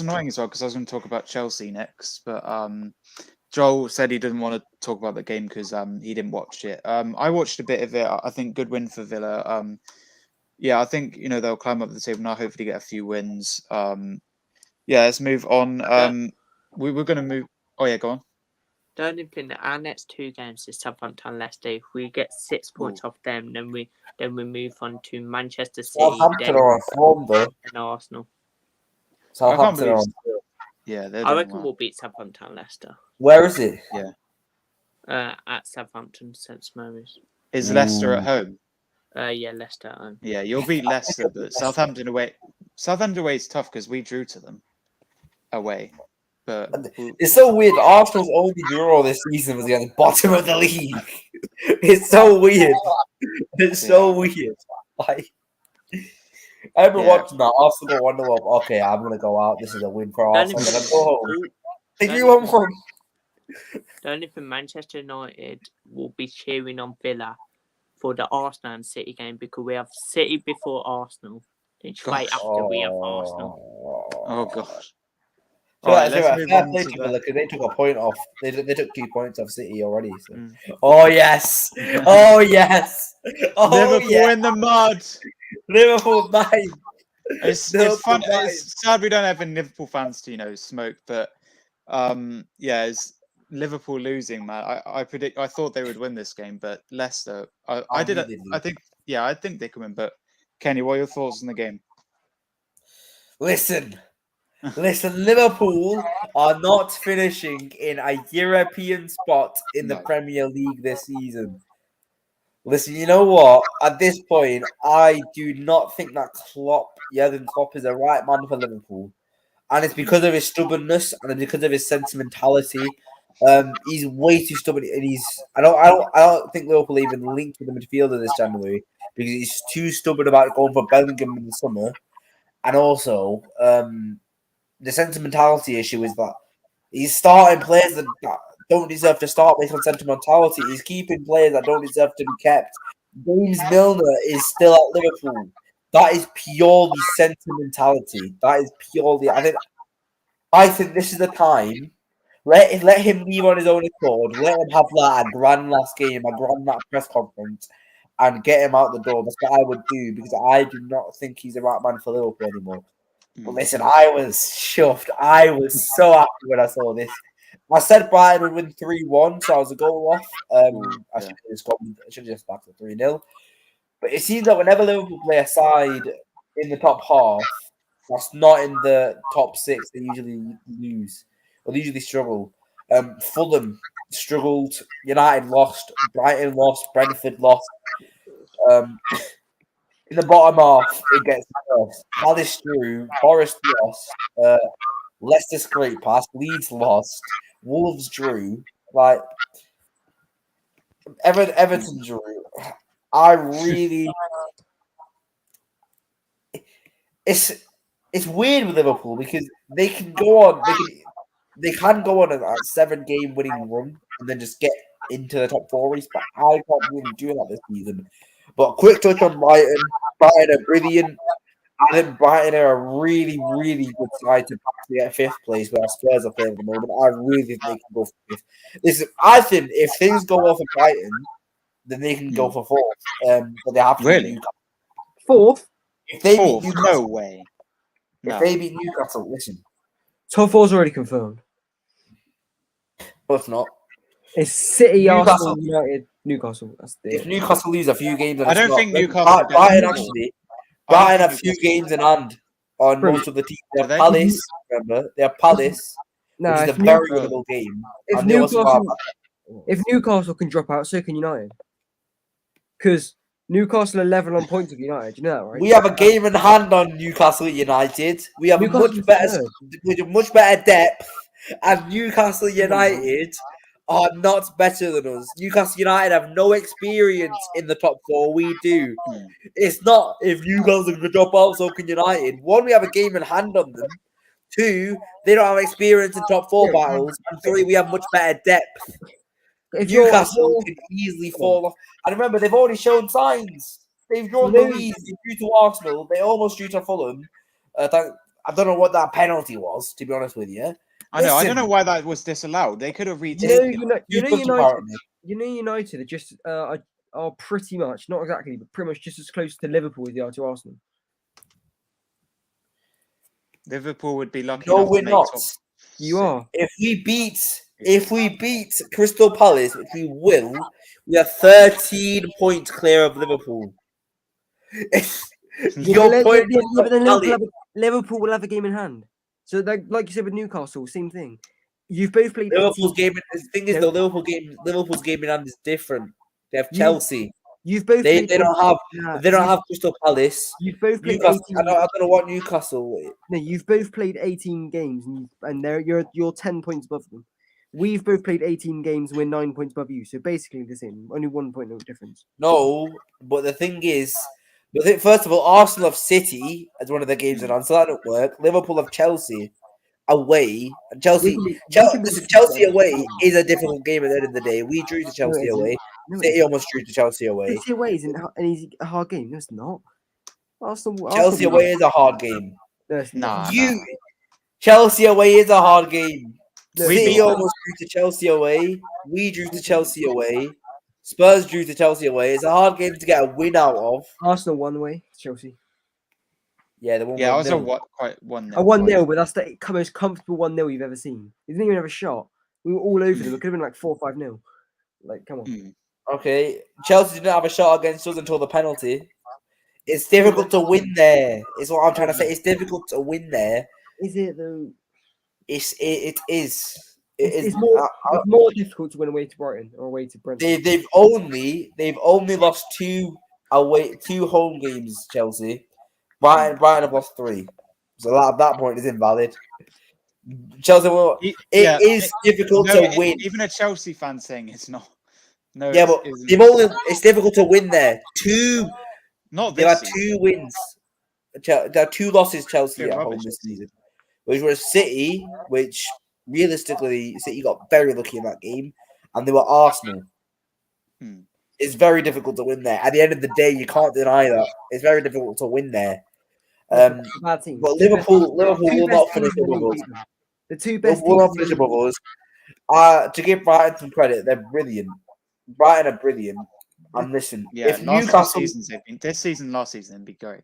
annoying as well because I was going to talk about Chelsea next, but Joel said he didn't want to talk about the game because he didn't watch it. I watched a bit of it. I think good win for Villa. I think they'll climb up the table now. Hopefully get a few wins. Let's move on. We were going to move. Oh yeah, go on. The only thing that our next 2 games is Southampton and Leicester. If we get 6 points off them, then we move on to Manchester City, Southampton are on form though. And Arsenal. Southampton are on form. Yeah, I reckon we'll beat Southampton and Leicester. Where is it? Yeah. At Southampton, St Mary's. Is Leicester at home? Yeah, Leicester at home. Yeah, you'll beat Leicester, but Southampton away. Southampton away is tough because we drew to them away. But it's so weird. Arsenal's only draw this season was at the bottom of the league. It's so weird. It's so weird. Like, I remember watching that. Arsenal got 1-0 up. Okay, I'm gonna go out. This is a win for Arsenal. I'm gonna go home. They do 1-1. The only thing Manchester United will be cheering on Villa for the Arsenal and City game because we have City before Arsenal. Then straight after we have Arsenal. Oh gosh. They took a point off. They took 2 points off City already. So. Oh yes! Oh yes! Liverpool in the mud. Liverpool 9. It's fun. It's sad we don't have any Liverpool fans to smoke, but it's Liverpool losing, man. I thought they would win this game, but Leicester. I think they can win. But Kenny, what are your thoughts on the game? Listen, Liverpool are not finishing in a European spot in the Premier League this season. Listen, you know what? At this point, I do not think that Jurgen Klopp is the right man for Liverpool. And it's because of his stubbornness and because of his sentimentality. He's way too stubborn, and I don't think Liverpool even linked with the midfielder this January because he's too stubborn about going for Bellingham in the summer. And also, the sentimentality issue is that he's starting players that don't deserve to start based on sentimentality. He's keeping players that don't deserve to be kept. James Milner is still at Liverpool. That is purely sentimentality. That is purely. I think this is the time. Let him leave on his own accord. Let him have a grand last game, a grand press conference, and get him out the door. That's what I would do because I do not think he's the right man for Liverpool anymore. But listen, I was chuffed. I was so happy when I saw this. I said Brighton would win 3-1, so I was a goal off. I should have just backed to 3-0. But it seems that whenever Liverpool play a side in the top half, that's not in the top 6, they usually lose. Or they usually struggle. Fulham struggled. United lost. Brighton lost. Brentford lost. In the bottom half, it gets worse. Palace drew. Forest lost. Leicester scraped past. Leeds lost. Wolves drew. Everton drew. I really... it's weird with Liverpool because they can go on they can go on a 7-game winning run and then just get into the top 4 race, but I can't really do that this season. But quick touch on Brighton. Brighton are brilliant. I think Brighton are a really, really good side to get 5th place where Spurs are playing at the moment. I really think they can go for 5th. Listen, I think if things go well for Brighton, then they can go for 4th. But they have to beat Really? Newcastle. 4th, If they beat 4th? No Newcastle, way. if No. they beat Newcastle, listen, top 4's already confirmed. no, it's not. It's City, Newcastle. Arsenal, United, Newcastle. That's If it. Newcastle lose a few games, I don't think Newcastle get Brighton top 4. actually. I don't Brighton have think a few Newcastle- games in hand on Bro, most of the teams. They do have they? Palace, remember? They have Palace, No, which is a if, very New- winnable game. if And they also have Newcastle can drop out, so can United. Because Newcastle are level on points with United. You know that, right? we have a game in hand on Newcastle United. We have Newcastle's much better depth, and Newcastle on. United are not better than us. Newcastle United have no experience in the top 4. We do. Hmm. It's not if Newcastle can drop out, so can United. 1, we have a game in hand on them. 2, they don't have experience in top 4 Yeah. battles. And 3, we have much better depth. If you're, Newcastle can easily fall off. And remember, they've already shown signs. They've drawn the lead. They drew to Arsenal. They almost drew to Fulham. I don't know what that penalty was, to be honest with you. I know. I don't Listen. know why that was disallowed. They could have retaken. United are just are pretty much not exactly, but pretty much just as close to Liverpool as they are to Arsenal. Liverpool would be lucky. No, enough to we're make not. top You six. are. If we beat Crystal Palace, which we will, we are 13 points clear of Liverpool. Your point, but then Liverpool will have a game in hand. So, like you said with Newcastle, same thing. You've both played. Liverpool's game. The thing is, though, Liverpool's game in hand is different. They have Chelsea. You've both. They don't have Crystal Palace. You've both played. Newcastle. I don't know what Newcastle. No, you've both played 18 games, and you're 10 points above them. We've both played 18 games, and we're 9 points above you. So basically the same. Only 1 point no difference. No, but the thing is, first of all, Arsenal have City as one of the games in hand, so that don't work. Liverpool have Chelsea away, and Chelsea away is a difficult game at the end of the day. We drew to Chelsea away. City almost drew to Chelsea away. City away isn't an easy, a hard game. No, it's not. Chelsea away is a hard game. Nah. Chelsea away is a hard game. No, City almost drew to Chelsea away. We drew to Chelsea away. Spurs drew to Chelsea away. It's a hard game to get a win out of. Arsenal won away to Chelsea. Yeah, they won. Yeah, I was a 1-0. quite 1-0. A 1-0, but that's the most comfortable 1-0 you've ever seen. He didn't even have a shot. We were all over them. It could have been like 4-5-0. Like, come on. Okay, Chelsea didn't have a shot against us until the penalty. It's difficult to win there. Is what I'm trying to say. It's difficult to win there. Is it though? It is. It's more difficult to win away to Brighton or away to Brentford. They've only lost 2 home games. Chelsea, Brighton have lost 3. So at that point is invalid. Chelsea it is difficult to win. Even a Chelsea fan saying it's not. No. Yeah, but it's difficult to win there. Not there this are season. 2 wins. There are 2 losses Chelsea They're at home rubbish. this season, which were City, which realistically City got very lucky in that game, and they were Arsenal. It's very difficult to win there. At the end of the day, you can't deny that it's very difficult to win there. Bad team. But Liverpool will not finish above us. The 2 best Will not teams. finish above us. To give Brighton some credit, they're brilliant. Brighton are brilliant. And listen, if Newcastle, this season, last season, it'd be great.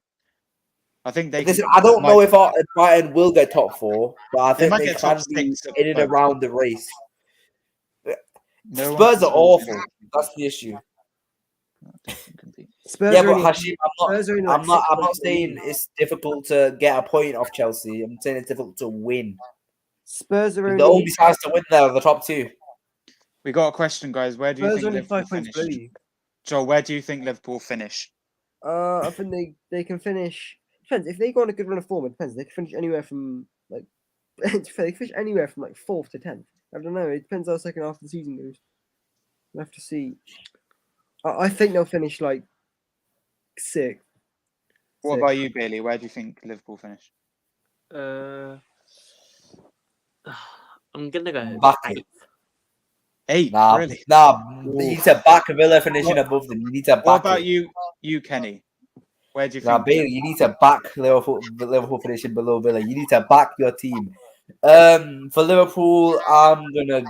I think they. Listen, I don't know if Brighton will get top 4, but I think they get can top be 6 in and around the race. No Spurs are awful. That's the issue. Spurs Yeah, are but only- Hashim, Spurs are only like I'm 6 not points saying below. it's difficult to get a point off Chelsea. I'm saying it's difficult to win. Spurs are The only. only sides to win there are the top 2. We got a question, guys. Where do you Spurs think are only Liverpool 5 points below finish? you. Joel, where do you think Liverpool finish? I think they can finish. Depends if they go on a good run of form. It depends. They can finish anywhere from like they can finish anywhere from like 4th to 10th. I don't know. It depends how the second half of the season goes. We'll have to see. I think they'll finish like 6th. What Sick. about you, Bailey? Where do you think Liverpool finish? I'm gonna go Back it. 8th. 8th, Nah, really? you need to back Villa finishing above them. You need to back What about it. you, Kenny? Where do you Now, think? Bailey, you need to back Liverpool finishing below Villa. You need to back your team. For Liverpool, I'm gonna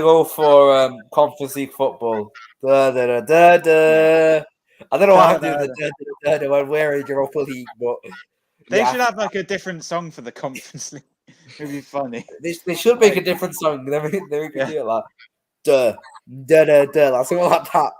go for Conference League football. Da, da, da, da, da. I don't know why I'm doing the da, da, da, da, when we're in Europa League, but They yeah, should have like a different song for the Conference League. It'd be funny. they should make a different song. Then we could Yeah. do it like da da da da, like something like that.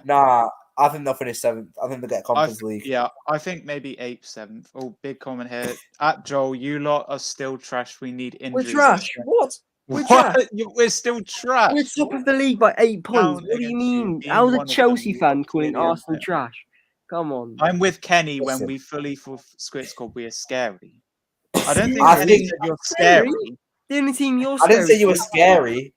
Nah, I think they'll finish 7th. I think they'll get Conference League. Yeah, I think maybe 8th, 7th. Oh, big comment here. At Joel, you lot are still trash. We need We're injuries. trash. What? We're What? trash. We're still trash. We're top of the league by 8 points. Down What do you against you, mean? being How's a one of them, Chelsea you fan lot calling clearly Arsenal unfair. trash? Come on. I'm with Kenny when Listen. we fully for Squid Squad, we are scary. I don't think I Kenny think- said you're Scary? scary. The only team you're I didn't say scary you were to- scary.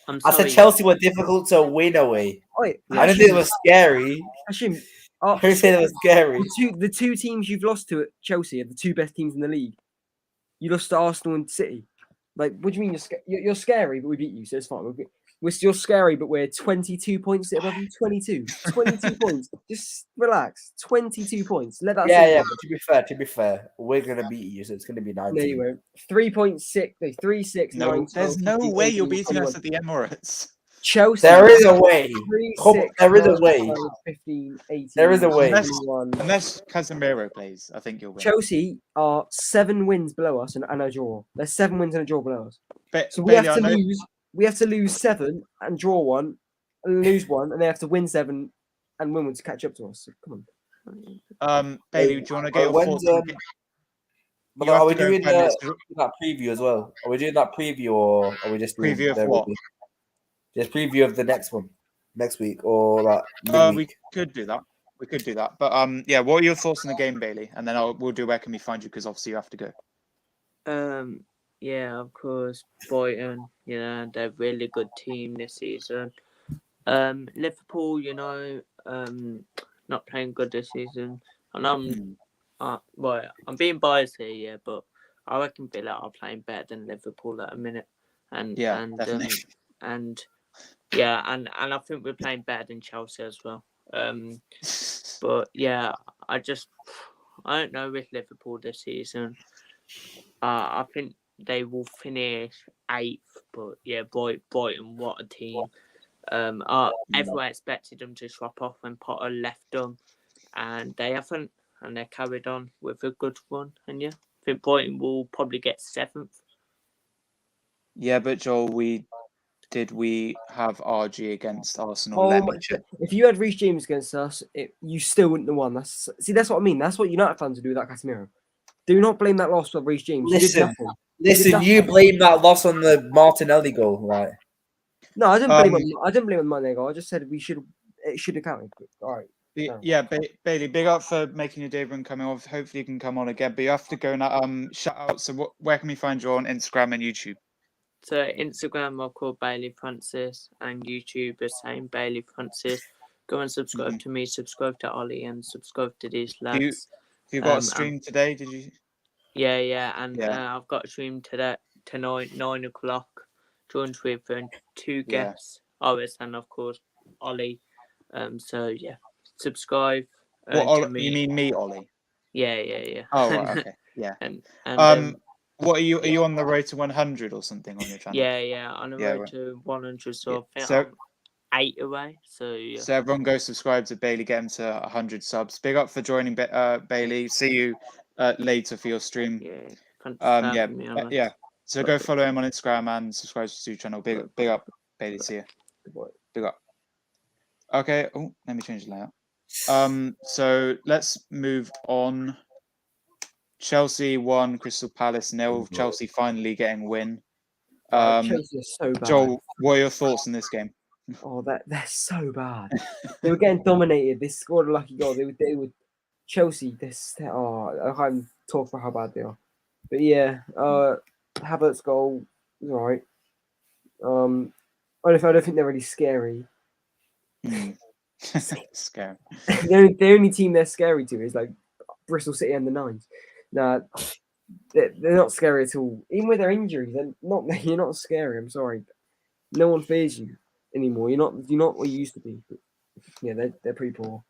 I'm I sorry. said Chelsea were difficult to win away. Oi, I didn't think they were scary. Hashim, I didn't say they were scary. the two teams you've lost to at Chelsea are the two best teams in the league. You lost to Arsenal and City. Like, what do you mean you're scary, but we beat you, so it's fine. We're still scary, but we're 22 points above you. 22 points. Just relax. 22 points. Let that Yeah, sink yeah. in. But to be fair, we're gonna beat you, so it's gonna be 19. No, you won't. 3.6, no, 3, 6, No, 9, there's 12, no 15, way you're 18, beating us 21. at the Emirates. Chelsea. There is a way. 3, Come- 6, there is a 9, way. 12, 15, 18, There is a way. 21. Unless Casemiro plays, I think you'll win. Chelsea are 7 wins below us and a draw. There's 7 wins and a draw below us. So we Bailey, have I to know- lose. We have to lose 7 and draw 1, and lose 1, and they have to win 7 and win 1 to catch up to us. So come on. Bailey, do you want to get your When's, thoughts? on- But You have are we to go doing and find this that preview as well? Are we doing that preview, or are we just doing preview of the- what? Just preview of the next one, next week, or like We midweek? could do that. We could do that. But yeah, what are your thoughts on the game, Bailey? And then we'll do where can we find you, because obviously you have to go. Yeah, of course, Brighton. You know, they're a really good team this season. Liverpool, you know, not playing good this season. And I'm being biased here, yeah, but I reckon Villa are playing better than Liverpool at a minute. And Yeah, definitely. and I think we're playing better than Chelsea as well. But yeah, I don't know with Liverpool this season. I think they will finish 8th, but yeah, Brighton, what a team. Everyone expected them to drop off when Potter left them, and they haven't, and they carried on with a good run. And yeah, I think Brighton will probably get 7th. Yeah, but Joel, we have RG against Arsenal? Oh Let my! me check. If you had Reece James against us, you still wouldn't have won. That's what I mean. That's what United fans would do without Casemiro. Do not blame that loss on Reece James. Listen, you blame that loss on the Martinelli goal, right? No, I didn't blame him. I didn't blame him on Monday goal. I just said it should have counted. All right. Yeah, Bailey, big up for making your debut and coming off. Hopefully you can come on again. But you have to go now. Shout out. So where can we find you on Instagram and YouTube? So Instagram, I'll call Bailey Francis, and YouTube, the same Bailey Francis. Go and subscribe to me, subscribe to Ollie, and subscribe to these lads. You got a stream today? Did you? Yeah, and Yeah. I've got a stream tonight, 9 o'clock. Joined with 2 guests, Oris and of course Ollie. So yeah, subscribe. What to me. you mean me, Ollie? Yeah. Oh, right, okay, yeah. and what are you on the road to 100 or something on your channel? Yeah, on the road to 100. So I think I'm 8 away. So yeah. So everyone go subscribe to Bailey, get him to 100 subs. Big up for joining, Bailey. See you later for your stream. Yeah. So go follow him on Instagram and subscribe to his channel. Big up, Bailey. See you. Big up. Okay. Oh, let me change the layout. So let's move on. Chelsea 1, Crystal Palace 0. Chelsea finally getting a win. Chelsea are so bad. Joel, what are your thoughts on this game? Oh, they're so bad. They were getting dominated. They scored a lucky goal. They were Chelsea. I can't even talk about how bad they are. But yeah, Havertz's goal was alright. I don't think they're really scary. Scary. The only team they're scary to is like Bristol City and the Nines. Nah, they're not scary at all. Even with their injuries, they're not. You're not scary. I'm sorry. No one fears you anymore. You're not what you used to be. But yeah, they're pretty poor.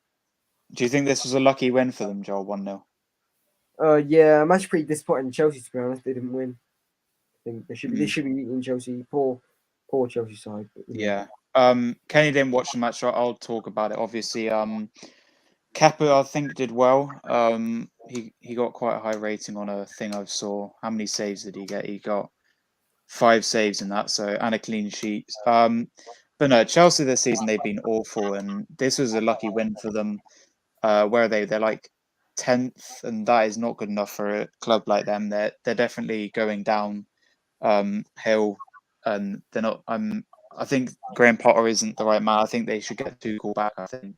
Do you think this was a lucky win for them, Joel? 1-0. Yeah, I'm actually pretty disappointed in Chelsea, to be honest. They didn't win. I think they should be beating Chelsea. Poor Chelsea side. But, Yeah. Kenny didn't watch the match, so I'll talk about it. Obviously, Kappa, I think, did well. He got quite a high rating on a thing I saw. How many saves did he get? He got 5 saves in that, so, and a clean sheet. But no, Chelsea this season, they've been awful, and this was a lucky win for them. Where are they? They're like 10th, and that is not good enough for a club like them. They're definitely going down hill, and they're not. I think Graham Potter isn't the right man. I think they should get Tuchel back. I think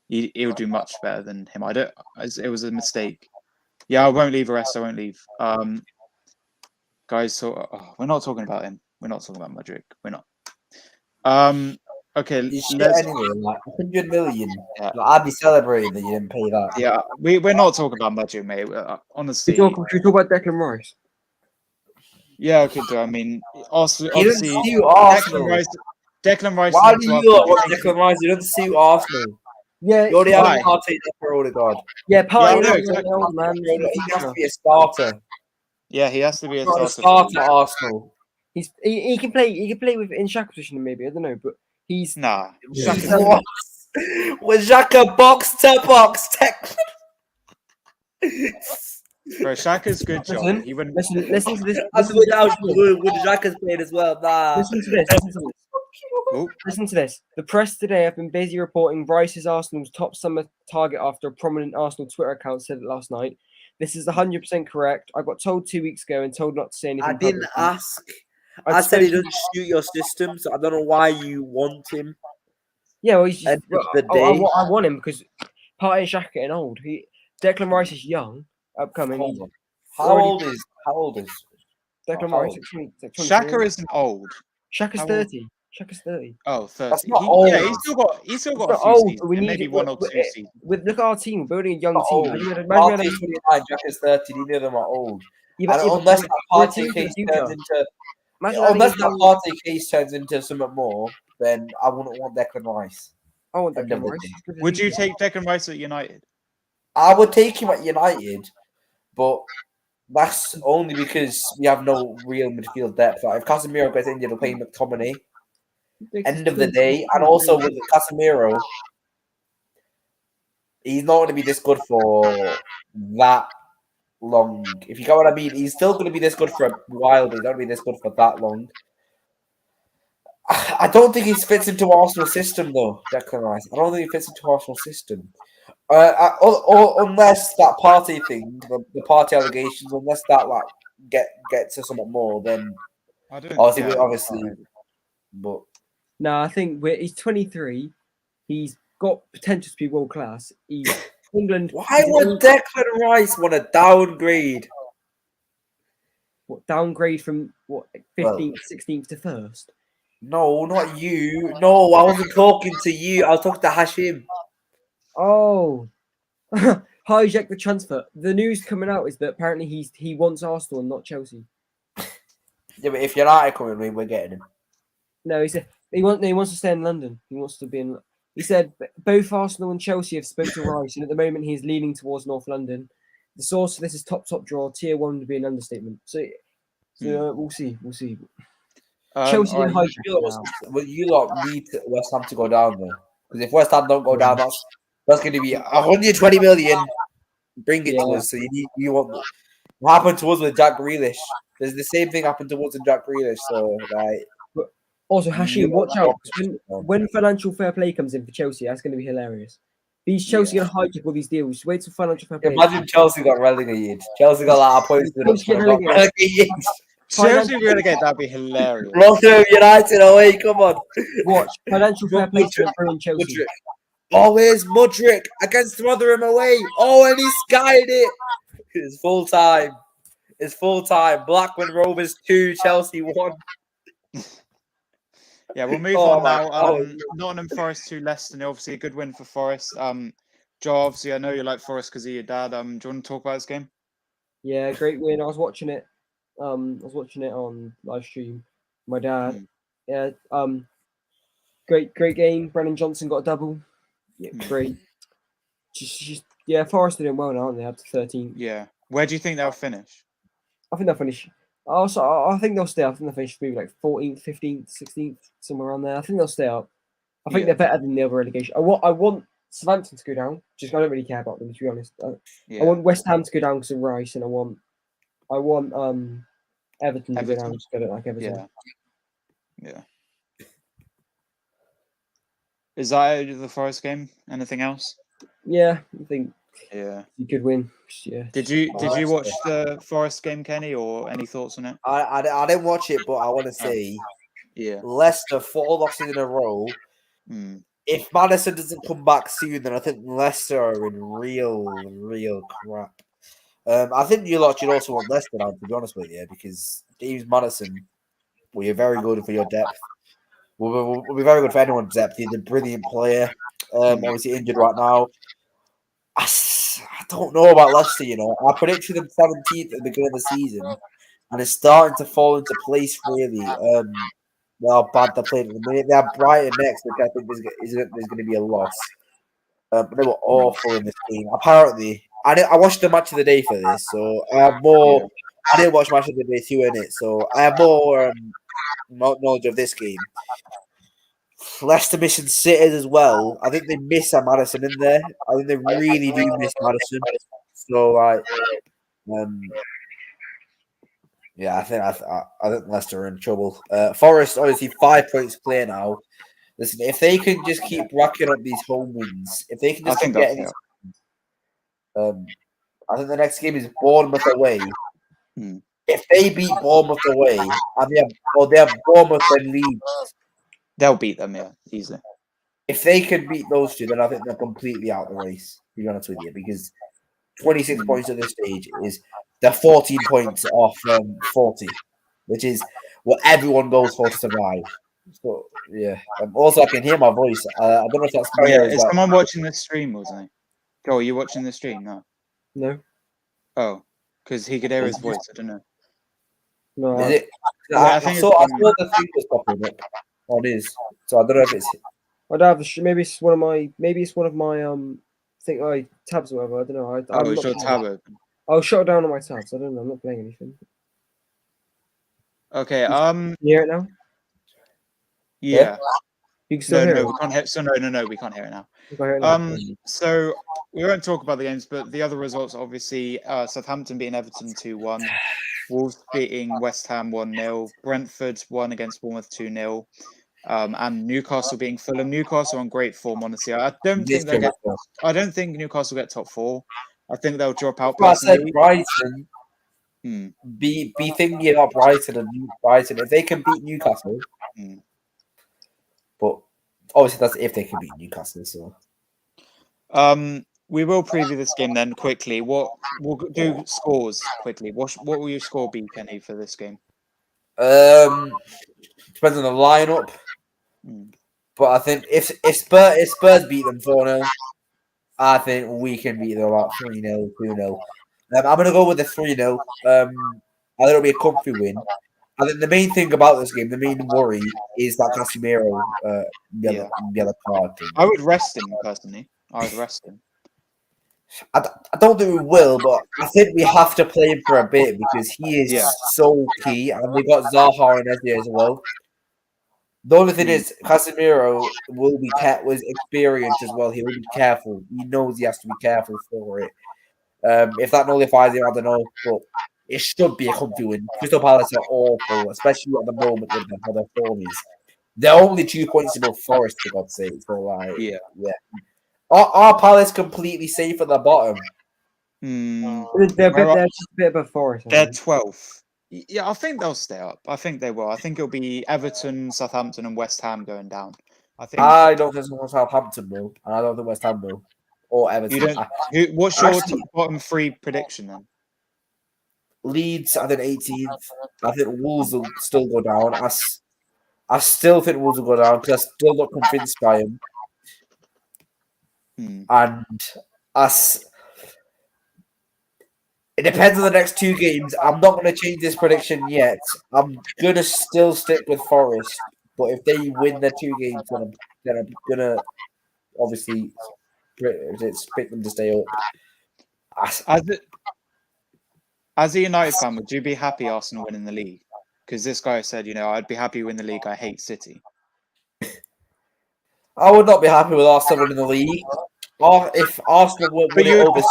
he'll do much better than him. It was a mistake. Yeah, I won't leave Arrest. I won't leave. Guys, so we're not talking about him. We're not talking about Madrid. We're not. Okay, You shit let's. anyway, like 100 million. Yeah. Like, I'd be celebrating that you didn't pay that. Yeah, we're not talking about Madrid, mate. Honestly, should we talk about Declan Rice? yeah, I could do. I mean, also, He obviously, doesn't suit Arsenal. Declan Rice. Why linked do to you Arsenal. want Declan Rice? He doesn't suit Arsenal. Yeah, You already have Why? Partey for Odegaard. yeah, part Yeah, of I know, it, exactly. old man. He has to be a starter. Yeah, he has to be a Not a starter. starter at Arsenal. He can play. He can play with in Shaq position maybe. I don't know, but he's Nah, What? With Xhaka box to box tech. bro, Shaka's good, Joel. Listen, He wouldn't. listen to this. That's Listen what to I was this. doing when Xhaka's playing as well. Nah. Listen to this. Listen to this. Oh, Listen to this. The press today have been busy reporting Rice is Arsenal's top summer target after a prominent Arsenal Twitter account said it last night. This is 100% correct. I got told 2 weeks ago and told not to say anything. I didn't publicly. ask. I'd I said he spoken- doesn't shoot your system, so I don't know why you want him. Yeah, well, he's just, End of the I day. want him because Partey and Shaq are getting old. Declan Rice is young, upcoming. Hold on. already- How old is? Declan how Rice. old? 23. Shaka isn't old. Shaq is how old? 30. Shaq is 30. Oh, 30. That's not old. Yeah, he's still got It's a few not old, seasons. but we and need maybe it. one or two seasons. Look at our team. We're building a young Not team. old. Imagine Partey is 29, Jack is 30. Neither of them are old. And unless that we're a Partey team for the case future. turns into Imagine unless having a that young- Partey case turns into something more, then I wouldn't want Declan Rice. I want end of Declan the Rice. day. He's good for Would the you future. take Declan Rice at United? I would take him at United, but that's only because we have no real midfield depth. Like if Casemiro gets injured, we're playing McTominay. End of the day, and also with Casemiro, he's not going to be this good for that long. If you get what I mean, he's still going to be this good for a while, but he's not going to be this good for that long. I don't think he fits into Arsenal's system, though, Declan Rice. I don't think he fits into Arsenal's system. Or unless that party thing, the party allegations, unless that like get to something more, then I don't. obviously, but No, I think he's 23. He's got potential to be world class. He's England. why he's an would England- Declan Rice want to downgrade? what, downgrade from what 15th, 16th to first? No, not you. No, I wasn't talking to you. I was talking to Hashim. Oh, hijack the transfer. The news coming out is that apparently he wants Arsenal and not Chelsea. Yeah, but if United come in, we're getting him. No, he said he wants to stay in London. He wants to be in. He said both Arsenal and Chelsea have spoken to Rice, and at the moment he is leaning towards North London. The source for this is top draw. Tier 1 would be an understatement. So we'll see. We'll see. Chelsea didn't hijack it now. But you lot need West Ham to go down though, because if West Ham don't go down, that's going to be 120 million. Bring it to Yeah. us. So you want what happened to us with Jack Grealish? There's the same thing happened to us with Jack Grealish. So like, Also, Hashim, Yeah. watch out. 'Cause when financial fair play comes in for Chelsea, that's going to be hilarious. These Chelsea going to hijack all these deals. Just wait till financial fair play. imagine Chelsea got relegated. Chelsea got like a point to Chelsea get got relegated. Chelsea relegate, that'd be hilarious. London United away. Come on. Watch financial fair play Mudryk, to ruin Chelsea. Mudryk. Always Mudryk against Rotherham away. Oh, and he skied it. It's full time. It's full time. Blackburn Rovers 2, Chelsea 1. Yeah, we'll move Oh on my now. God. Nottingham Forest 2, Leicester 0. Obviously, a good win for Forest. Joe, obviously, I know you like Forest because of your dad. Do you want to talk about this game? Yeah, great win. I was watching it. I was watching it on live stream. My dad. Mm. Yeah. Great game. Brennan Johnson got a double. Yeah, great. Just yeah, Forest are doing well now, aren't they? Up to 13. Yeah. Where do you think they'll finish? I think they'll finish. Also, I think they'll stay up. I think they'll finish maybe like 14th, 15th, 16th, somewhere around there. I think they'll stay up. I think Yeah. they're better than the other relegation. I want Southampton to go down. Just I don't really care about them, to be honest. I Yeah. want West Ham to go down because of Rice, and I want Everton to go down Everton? because I don't like Everton. Yeah. Yeah. Is that the Forest game? Anything else? Yeah, I think Yeah. you could win. Yeah. Did you watch the Forest game, Kenny, or any thoughts on it? I didn't watch it, but I want to say Yeah. Leicester 4 losses in a row. Mm. If Madison doesn't come back soon, then I think Leicester are in real crap. I think you lot should also want Leicester now, to be honest with you, because James Madison, well, you're very good for your depth. Will be very good for anyone's depth. He's a brilliant player. Obviously injured right now. I don't know about Leicester, you know. I predicted them 17th at the beginning of the season, and it's starting to fall into place, really. How bad they're playing at the minute. They have Brighton next, which I think there's going to be a loss. But they were awful in this game. Apparently, I watched the match of the day for this, so I have more. Yeah. I didn't watch match of the day too in it, so I have more knowledge of this game. Leicester missing sitters as well. I think they miss a Madison in there. I think they really do miss Madison. So yeah, I think Leicester are in trouble. Forest obviously 5 points clear now. Listen, if they can just keep racking up these home wins, if they can just keep getting these, I think the next game is Bournemouth away. Mm. If they beat Bournemouth away, and they have Bournemouth and Leeds, They'll beat them, yeah, easily. if they can beat those two, then I think they're completely out of the race, to be honest with you, because 26 points at this stage they're 14 points off 40, which is what everyone goes for to survive. So, yeah. Also, I can hear my voice. I don't know if that's Oh, me yeah. or Is someone watching the stream, wasn't he? Joe, are you watching the stream? No. No. Oh, because he could hear his voice. I don't know. No. Is it? Yeah, I I think saw the thing was popping up on his, so I don't know if it's. I don't have the maybe it's one of my tabs or whatever. I don't know. Oh, is your tab open? I'll shut it down on my tabs. I don't know. I'm not playing anything. Okay. Can you hear it now? Yeah. You can still hear No, it. we can't hear. So no, we can't hear it now. You can hear it now. So we won't talk about the games, but the other results, obviously, Southampton beating Everton 2-1, Wolves beating West Ham 1-0, Brentford won against Bournemouth 2-0, and Newcastle beating Fulham. Newcastle on great form, honestly. I don't think Newcastle get top 4. I think they'll drop out. I said Personally. Brighton. Hmm. Be thinking about Brighton and Brighton if they can beat Newcastle. But obviously, that's if they can beat Newcastle. So, we will preview this game then quickly. We'll do scores quickly. What will your score be, Kenny, for this game? depends on the lineup. But I think if Spurs beat them 4-0, I think we can beat them about 3-0, 2-0. I'm going to go with the 3-0. I think it'll be a comfy win. I think the main thing about this game, the main worry, is that Casemiro yellow card thing. I would rest him, personally. I would rest him. I don't think we will, but I think we have to play him for a bit because he is so key. And we got Zaha and Eze as well. The only thing is, Casemiro was experienced as well. He will be careful. He knows he has to be careful for it. If that nullifies him, I don't know. But it should be a comfy win. Crystal Palace are awful, especially at the moment with how their form is. They're only 2 points above Forest, for God's sake. So, yeah. Are Palace completely safe at the bottom? They're just a bit above Forest. They're 12th. Yeah, I think they'll stay up. I think they will. I think it'll be Everton, Southampton, and West Ham going down. I don't think Southampton will, and I don't think West Ham will, or Everton. What's your bottom 3 prediction then? Leeds, I think 18th. I think Wolves will still go down. I still think Wolves will go down because I'm still not convinced by him. And us. It depends on the next 2 games. I'm not going to change this prediction yet. I'm going to still stick with Forest. But if they win their 2 games, then I'm going to obviously pick them to stay up. As a United fan, would you be happy Arsenal winning the league? Because this guy said, I'd be happy win the league. I hate City. I would not be happy with Arsenal winning the league. Or if Arsenal would win it over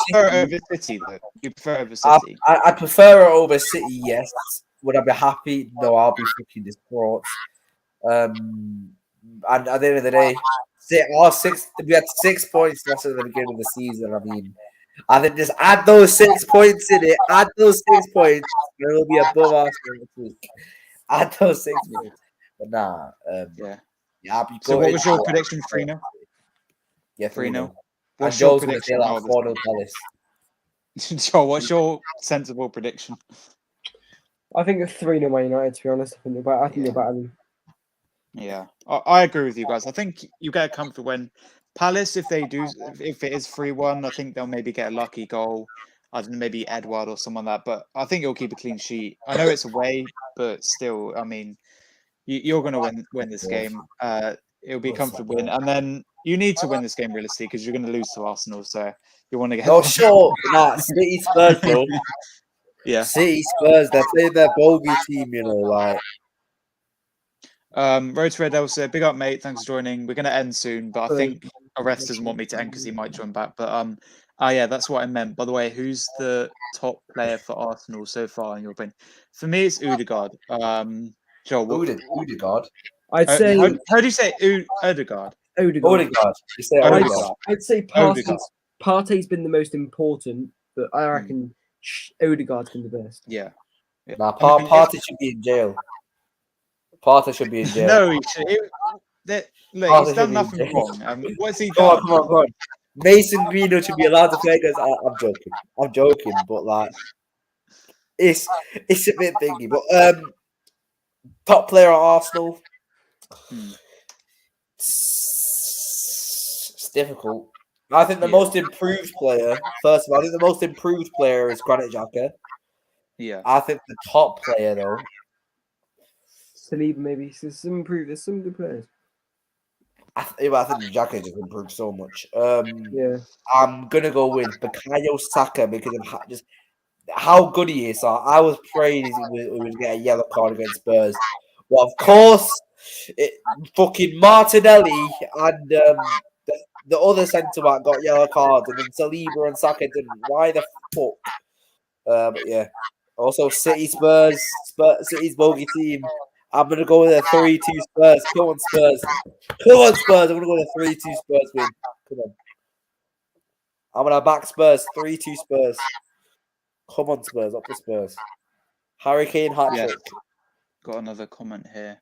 City, though. You prefer over City? I prefer it over City, yes. Would I be happy? No, I'll be fucking distraught. And at the end of the day, we had 6 points less at the beginning of the season. I mean, I think just add those 6 points in it. Add those 6 points, and it'll be above Arsenal next week. Add those 6 points. But nah. Yeah. So what was your prediction, 3-0? Yeah, 3-0. What's your Joel's going to say like 4-0 Palace. Joel, what's your sensible prediction? I think it's 3-0 Man United, to be honest. I think they're better than. Yeah, I agree with you guys. I think you get a comfort when Palace, if it is 3-1, I think they'll maybe get a lucky goal. I don't know, maybe Edward or someone like that. But I think you'll keep a clean sheet. I know it's away, but still, I mean, you're going to win this game. It'll be a comfortable win. And then you need to win this game realistically because you're going to lose to Arsenal. So you want to get. Oh, sure. Nah, City Spurs, bro. Yeah. City Spurs, they're playing their bogey team, like. Road to Red Devil said, "Big up, mate. Thanks for joining. We're going to end soon, but I think Arrest doesn't want me to end because he might join back. But yeah, that's what I meant. By the way, who's the top player for Arsenal so far in your opinion? For me, it's Odegaard. Joel, Odegaard. I'd say. How do you say Odegaard? Odegaard. You say Odegaard. I'd say Partey's been the most important, but I reckon Odegaard's been the best. Yeah. Nah, Partey should be in jail. Partey should be in jail. No, he should. Look, he's done nothing wrong. What's he done? Come on. Mason Greenwood should be allowed to play against. I'm joking, but like, it's a bit thingy. But top player at Arsenal. It's difficult. I think the most improved player. First of all, I think the most improved player is Granit Xhaka. Yeah. I think the top player though. Saliba, maybe. There's some good players. I think Xhaka just improved so much. Yeah. I'm gonna go with Bukayo Saka because of just how good he is. So I was praying he would get a yellow card against Spurs. Well, of course, fucking Martinelli and the other centre back got yellow cards, and then Saliba and Saka didn't. Why the fuck? But yeah. Also, City's bogey team. I'm going to go with a 3-2 Spurs. Come on, Spurs. I'm going to go with a 3-2 Spurs win. Come on. I'm going to back Spurs. 3-2 Spurs. Come on, Spurs. Up the Spurs. Harry Kane hat-trick. Got another comment here.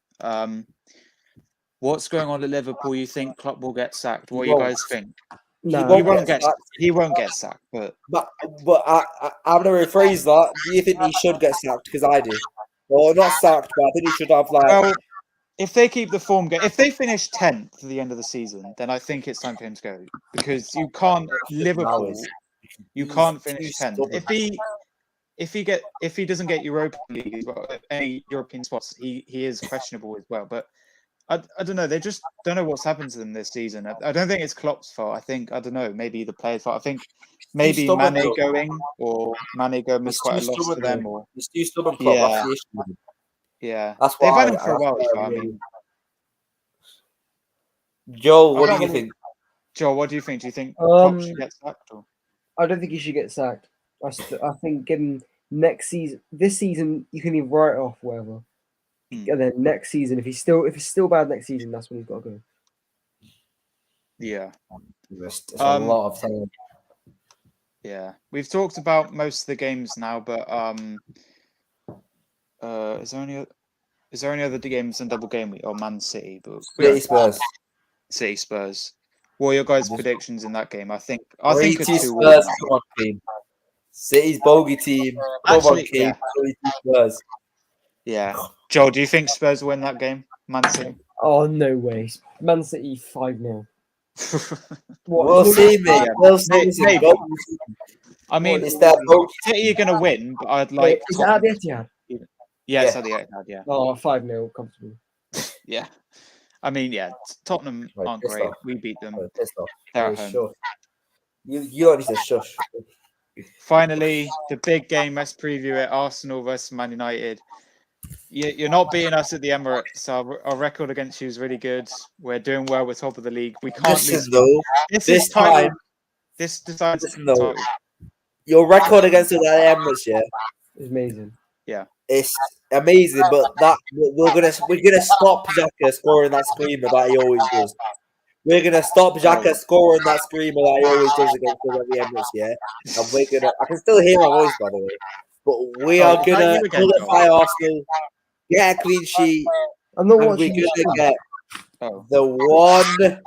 What's going on at Liverpool? You think Klopp will get sacked? What do you guys think? No, he won't get sacked. But I'm going to rephrase that. Do you think he should get sacked? Because I do. Well, not sacked, but I think he should have Well, if they keep the form going, if they finish 10th at the end of the season, then I think it's time for him to go because you can't Liverpool. You can't finish 10th. If he doesn't get Europa League, any European spots, he is questionable as well. But I don't know. They just don't know what's happened to them this season. I don't think it's Klopp's fault. I don't know. Maybe the players' fault. I think maybe Mane going was quite a loss for them. Or he's too stubborn, Klopp. Yeah. That's the issue. Yeah, That's they've why. had him for a while. I mean, Joe, what do you think? Joel, what do you think? Do you think Klopp should get sacked? Or? I don't think he should get sacked. I think given next season, this season you can even write off whatever, and then next season if it's still bad next season, that's when he's got to go. Yeah, It's a lot of time. Yeah, we've talked about most of the games now, but is there any other games in double game week or Man City? But City Spurs. What are your guys' predictions in that game? I think it's 2-1. Spurs. Come on, team. City's bogey team. Come on, team. 3-2 Spurs. Yeah, Joel, do you think Spurs will win that game? Man City. Oh, no way. Man City 5-0. We'll see, mate. Yeah. We'll see. Mate, Listen, mate, go- I mean, it's that boat. City are going to win, but I'd Wait, like. is it at the Etihad? Yeah, it's Yeah. at the Etihad, yeah. Oh, 5-0, comfortable. Yeah. I mean, yeah, Tottenham Right, aren't piss great. off. We beat them. Oh, pissed off. They're Oh, at home. shush. You don't need to shush. Finally, the big game. Let's preview it. Arsenal versus Man United. You're not beating us at the Emirates. Our record against you is really good. We're doing well. We're top of the league. We can't lose. Listen, though, This this is title. time, This decides listen, the though, title. your record against the Emirates, yeah, It's amazing. it's amazing. But that we're gonna stop Xhaka scoring that screamer that he always does. We're gonna stop Xhaka scoring that screamer that he always does against us at the Emirates, yeah. And we're gonna. I can still hear my voice, by the way. But we Oh, are is that gonna you again, nullify Arsenal, get a clean sheet, I'm not and watching we're this gonna game. get Oh, the 1-0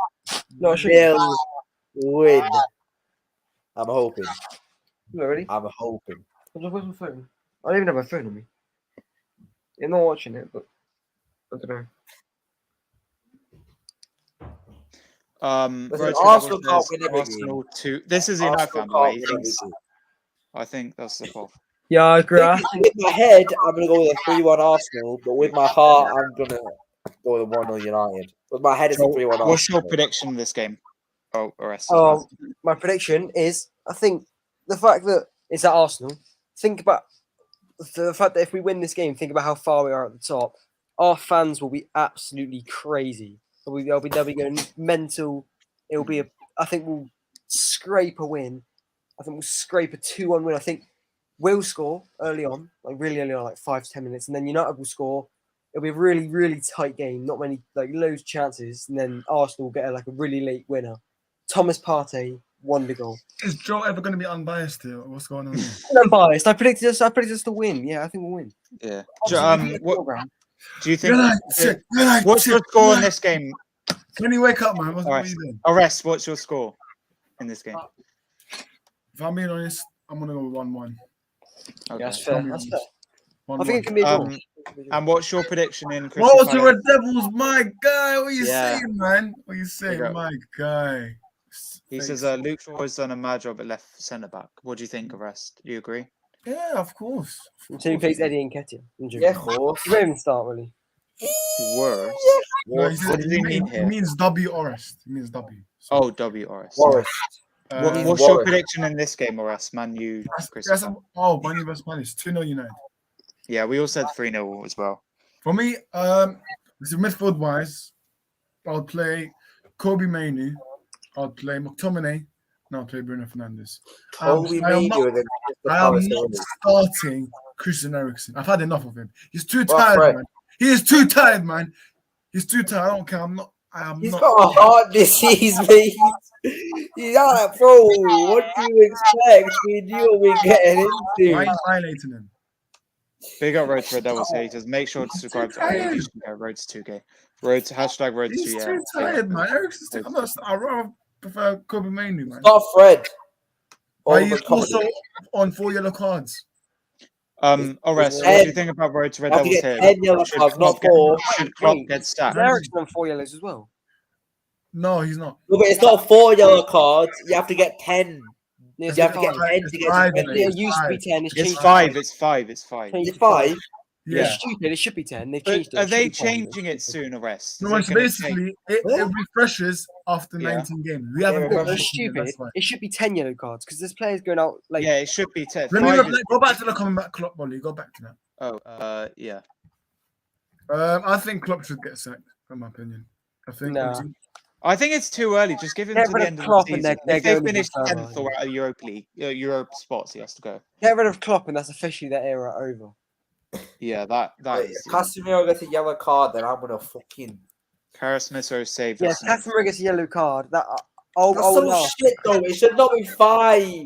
No, I shouldn't. win. I'm hoping. No, ready? I'm hoping. Where's my phone? I don't even have my phone on me. You're not watching it, but I don't know. Listen, Road to Arsenal Rebels can't says win every Arsenal 2. This is a United Arsenal fan, by the way. can't He win every thinks, game. I think that's the off. Yeah, I agree. I think In my head, I'm gonna go with a 3-1 Arsenal, but with my heart, I'm gonna go with a 1-0 United. With my head, it's a 3-1 Arsenal. What's your prediction of this game? Oh, Arrest. my prediction is I think the fact that it's at Arsenal, think about the fact that if we win this game, think about how far we are at the top. Our fans will be absolutely crazy. They'll be going mental. It'll be I think we'll scrape a win. I think we'll scrape a 2-1 win. I think we'll score early on, like really early on, like 5 to 10 minutes, and then United will score. It'll be a really, really tight game. Not many, like loads of chances, and then Arsenal will get a really late winner. Thomas Partey, wonder goal. Is Joe ever going to be unbiased here? What's going on here? I'm biased. I predicted us to win. Yeah, I think we'll win. Yeah. What, Do you think? What's What's your score in this game? Can you wake up, man? What are Alright. you doing? Arrest. What's your score in this game? If I'm being honest, I'm going to go with 1-1. Okay. that's fair. That's fair. I 1-1. think it can be a draw. And what's your prediction in Crystal Whoa, to Palace? Red Devils, my guy. What are you Yeah. saying, man? What are you saying, Big up. my guy? He says Luke Shaw has done a mad job at left centre back. What do you think, Arrest? Do you agree? Yeah, of course. Until he plays Eddie and Nketiah. Yeah, of course. He won't even start really. Worse. No, he What does he mean He here? means W Orest. He means W. So, Oh, WRS. Forest. What's your Warwick. prediction in this game, Arrest? Man U, Crystal yes, Palace. Man U vs Palace. 2-0 United. Yeah, we all said 3-0 as well. For me, this is midfield wise, I'll play Kobe Mainu, I'll play McTominay, and I'll play Bruno Fernandes. Kobe I am Manu against the I am Palace. not starting Christian Eriksen. I've had enough of him. He's too Well, tired, Fred. man. He is too tired, man. He's too tired. I don't care. He's got a heart disease, mate. He's out, bro. What do you expect? We knew what we're getting into. Why are you violating him? Big up Road to Red Devils here. He says, make sure to subscribe to our YouTube channel, Road to 2K. Road to #Road to He's 2 too tired, man. Eriksen's too. I'd rather prefer Kobe Mainu, man. Stop Fred. Why Over he's Kobe. also on 4 yellow cards. Arrest, what do you think about Road to Red I have to Devils get here? 10 yellow Should cards, not Klopp get- 4. Should Klopp get sacked? Eriksen on 4 yellows as well. No, he's not. No, but it's not 4 yellow cards. You have to get 10. It's You have to get five. 10 to get five, suspended. It used to be 10. It's It's changed to 5. It's 5. It's 5. Changed Is it to 5? Yeah. It's stupid. It should be 10. They've But changed it. are It they should be 10. changing it soon, Arrest? No, Is it's it gonna change? basically it refreshes after Yeah. 19 games. We haven't Yeah, got No, refreshes. it's 19 games, stupid. that's why. It should be 10 yellow cards because there's players going out like Yeah, it should be 10. Let me 5 is- go back to the coming back Klopp, Molly. Go back to that. yeah. I think Klopp should get sacked, in my opinion. I think. Nah. I think it's too early. Just give him Get to rid the of end of Klopp the and season. they're If they going finish further, 10th or out of Europa League, Europe spots, he has to go. get rid of Klopp and that's officially that era over. Yeah, that is. If Casemiro gets a yellow card, then I'm going to fucking... Karis Smith saved Yeah, us. Casemiro gets a yellow card. That That's oh, so shit, though. It should not be 5.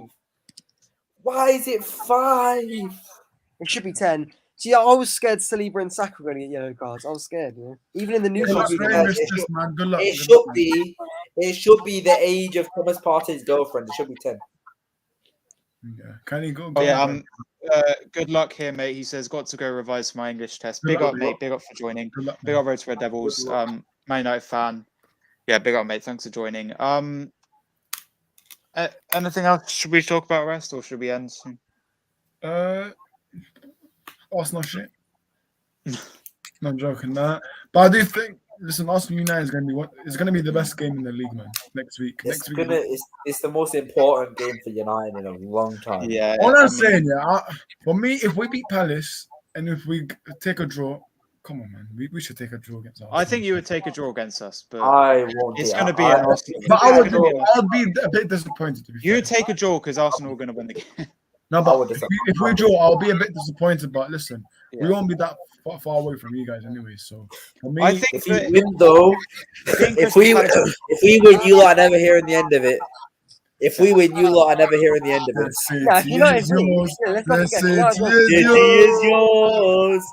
Why is it 5? it should be 10. See, I was scared Saliba and Saka were going to get yellow cards. I was scared, you know? Even in the Good news. luck, be very bad. restless, man. Good luck. It Good should luck, man. be... It should be the age of Thomas Partey's girlfriend. It should be 10. Yeah. Can he go? Oh, yeah, back? good luck here, mate. He says, got to go revise my English test. Good Big luck, up, mate. Big up for joining. Good luck, Big man. up, Road to Red Devils. Good luck. Man United fan. Yeah, big up, mate. Thanks for joining. Anything else? Should we talk about rest or should we end soon? Arsenal shit. No, I'm joking. Nah. But I do think, listen, Arsenal United is going to be it's going to be the best game in the league, man. Next week. It's the most important game for United in a long time. Yeah. All I'm saying, for me, if we beat Palace and if we take a draw, come on, man, we should take a draw against Arsenal. I think you would take a draw against us, but I won't. it's do going to that. be I- an Arsenal. But I It's gonna be an- would be a bit disappointed to be You fair. would take a draw because Arsenal are going to win the game. No, I but would if we draw, I'll be a bit disappointed. But listen, we Yeah. won't be that far away from you guys anyway. So for me, I think If we that win, though, if we win, you lot are never hearing the end of it. If we win, you lot are never hearing the end of it. the city Yeah, United is win. yours. Yeah, let's not The forget, city United win. City is is yours.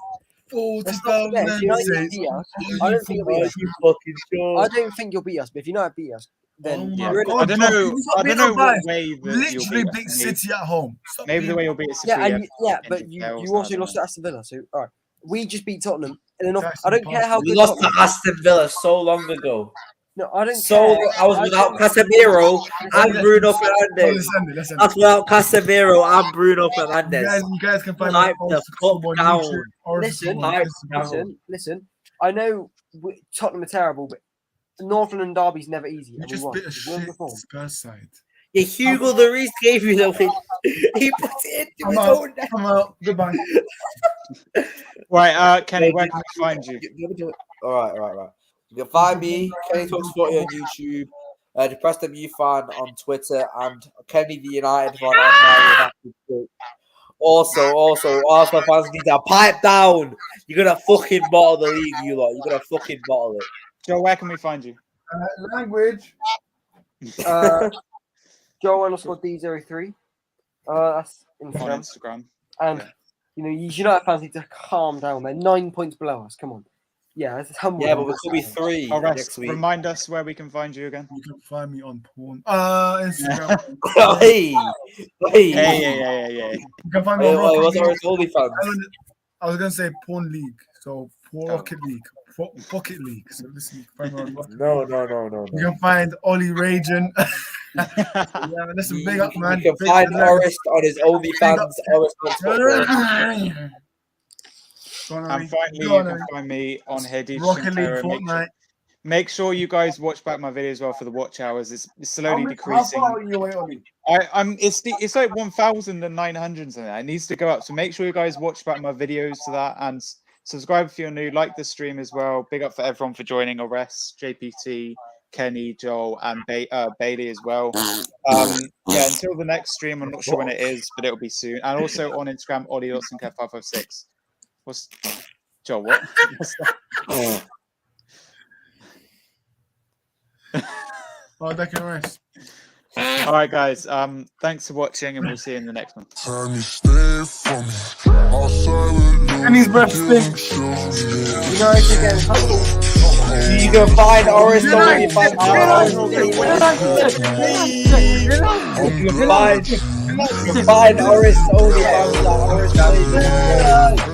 Let's not forget, if United beat us, I don't think you'll beat Are us. you fucking I sure? don't think you'll beat us, but if United beat us, then Oh my we're in a- God, I don't know. Josh, I don't know what way that Literally you'll big beat us. City at home. Stop Maybe the being- way you'll beat us. yeah, and in but you Wales, also I don't lost know. to Aston Villa, so all right. We just beat Tottenham, and enough. That's I don't care how We good lost to Tottenham. Aston Villa so long ago. No, I don't So care. I was without Casemiro and Bruno Fernandes. Let's end it. Let's end That's it. without Casemiro and Bruno Fernandes. You guys can find Hype my the post fuck on down. YouTube or Listen, on hype Instagram. Listen. I know Tottenham are terrible, but North London derby's never easy. You And we just won. bit a We won shit before. Spurs side. Yeah, Hugo Lloris gave you the win. He put it into I'm his out. own net. I'm out. Goodbye. Right, Kenny, where can we find you? All right. You can find me, Kenny Talks 40 on YouTube, the Preston U fan on Twitter, and Kenny the United fan on Twitter. Also, Arsenal fans need to pipe down. You're gonna fucking bottle the league, you lot. You're gonna fucking bottle it. Joe, where can we find you? Language. Joe_D03. That's On Instagram. Instagram. And Yeah. you know, you United fans need to calm down. They're 9 points below us. Come on. Yeah, it's humble. Yeah, but we could be 3 All right, next week. remind us where we can find you again. You can find me on porn. Instagram. Hey. Yeah. You can find me Wait, on Rocket what's our League. OnlyFans? I was gonna say Porn League. So Oh. Rocket League. Pocket League. So listen, you can find me on Rocket No. League. You can find Ollie Ragin. Yeah, listen, big up, man. You can Big find up. Orist on his OnlyFans. Orist on Twitter. Go on, And Ollie. finally, Go you on, can Ollie. find me on Hedi. Rocket League Fortnite. Make sure you guys watch back my videos well for the watch hours. It's slowly How decreasing. far are you away, Ollie? It's like 1,900 something. It needs to go up. So make sure you guys watch back my videos to that and subscribe if you're new. Like the stream as well. Big up for everyone for joining. Arrest, JPT, Kenny, Joel, and Bailey as well. Yeah, until the next stream, I'm not sure when it is, but it'll be soon. And also on Instagram, Ollie.Sinclair556. What's Joel? What? What's that? Oh, that can rest. All right, guys. Thanks for watching, and we'll see you in the next one. Time you stay for me. Outside with you. And his breath stinks. United again. Hustle. You can find Orist on United. OnlyFans. You can find Orist OnlyFans.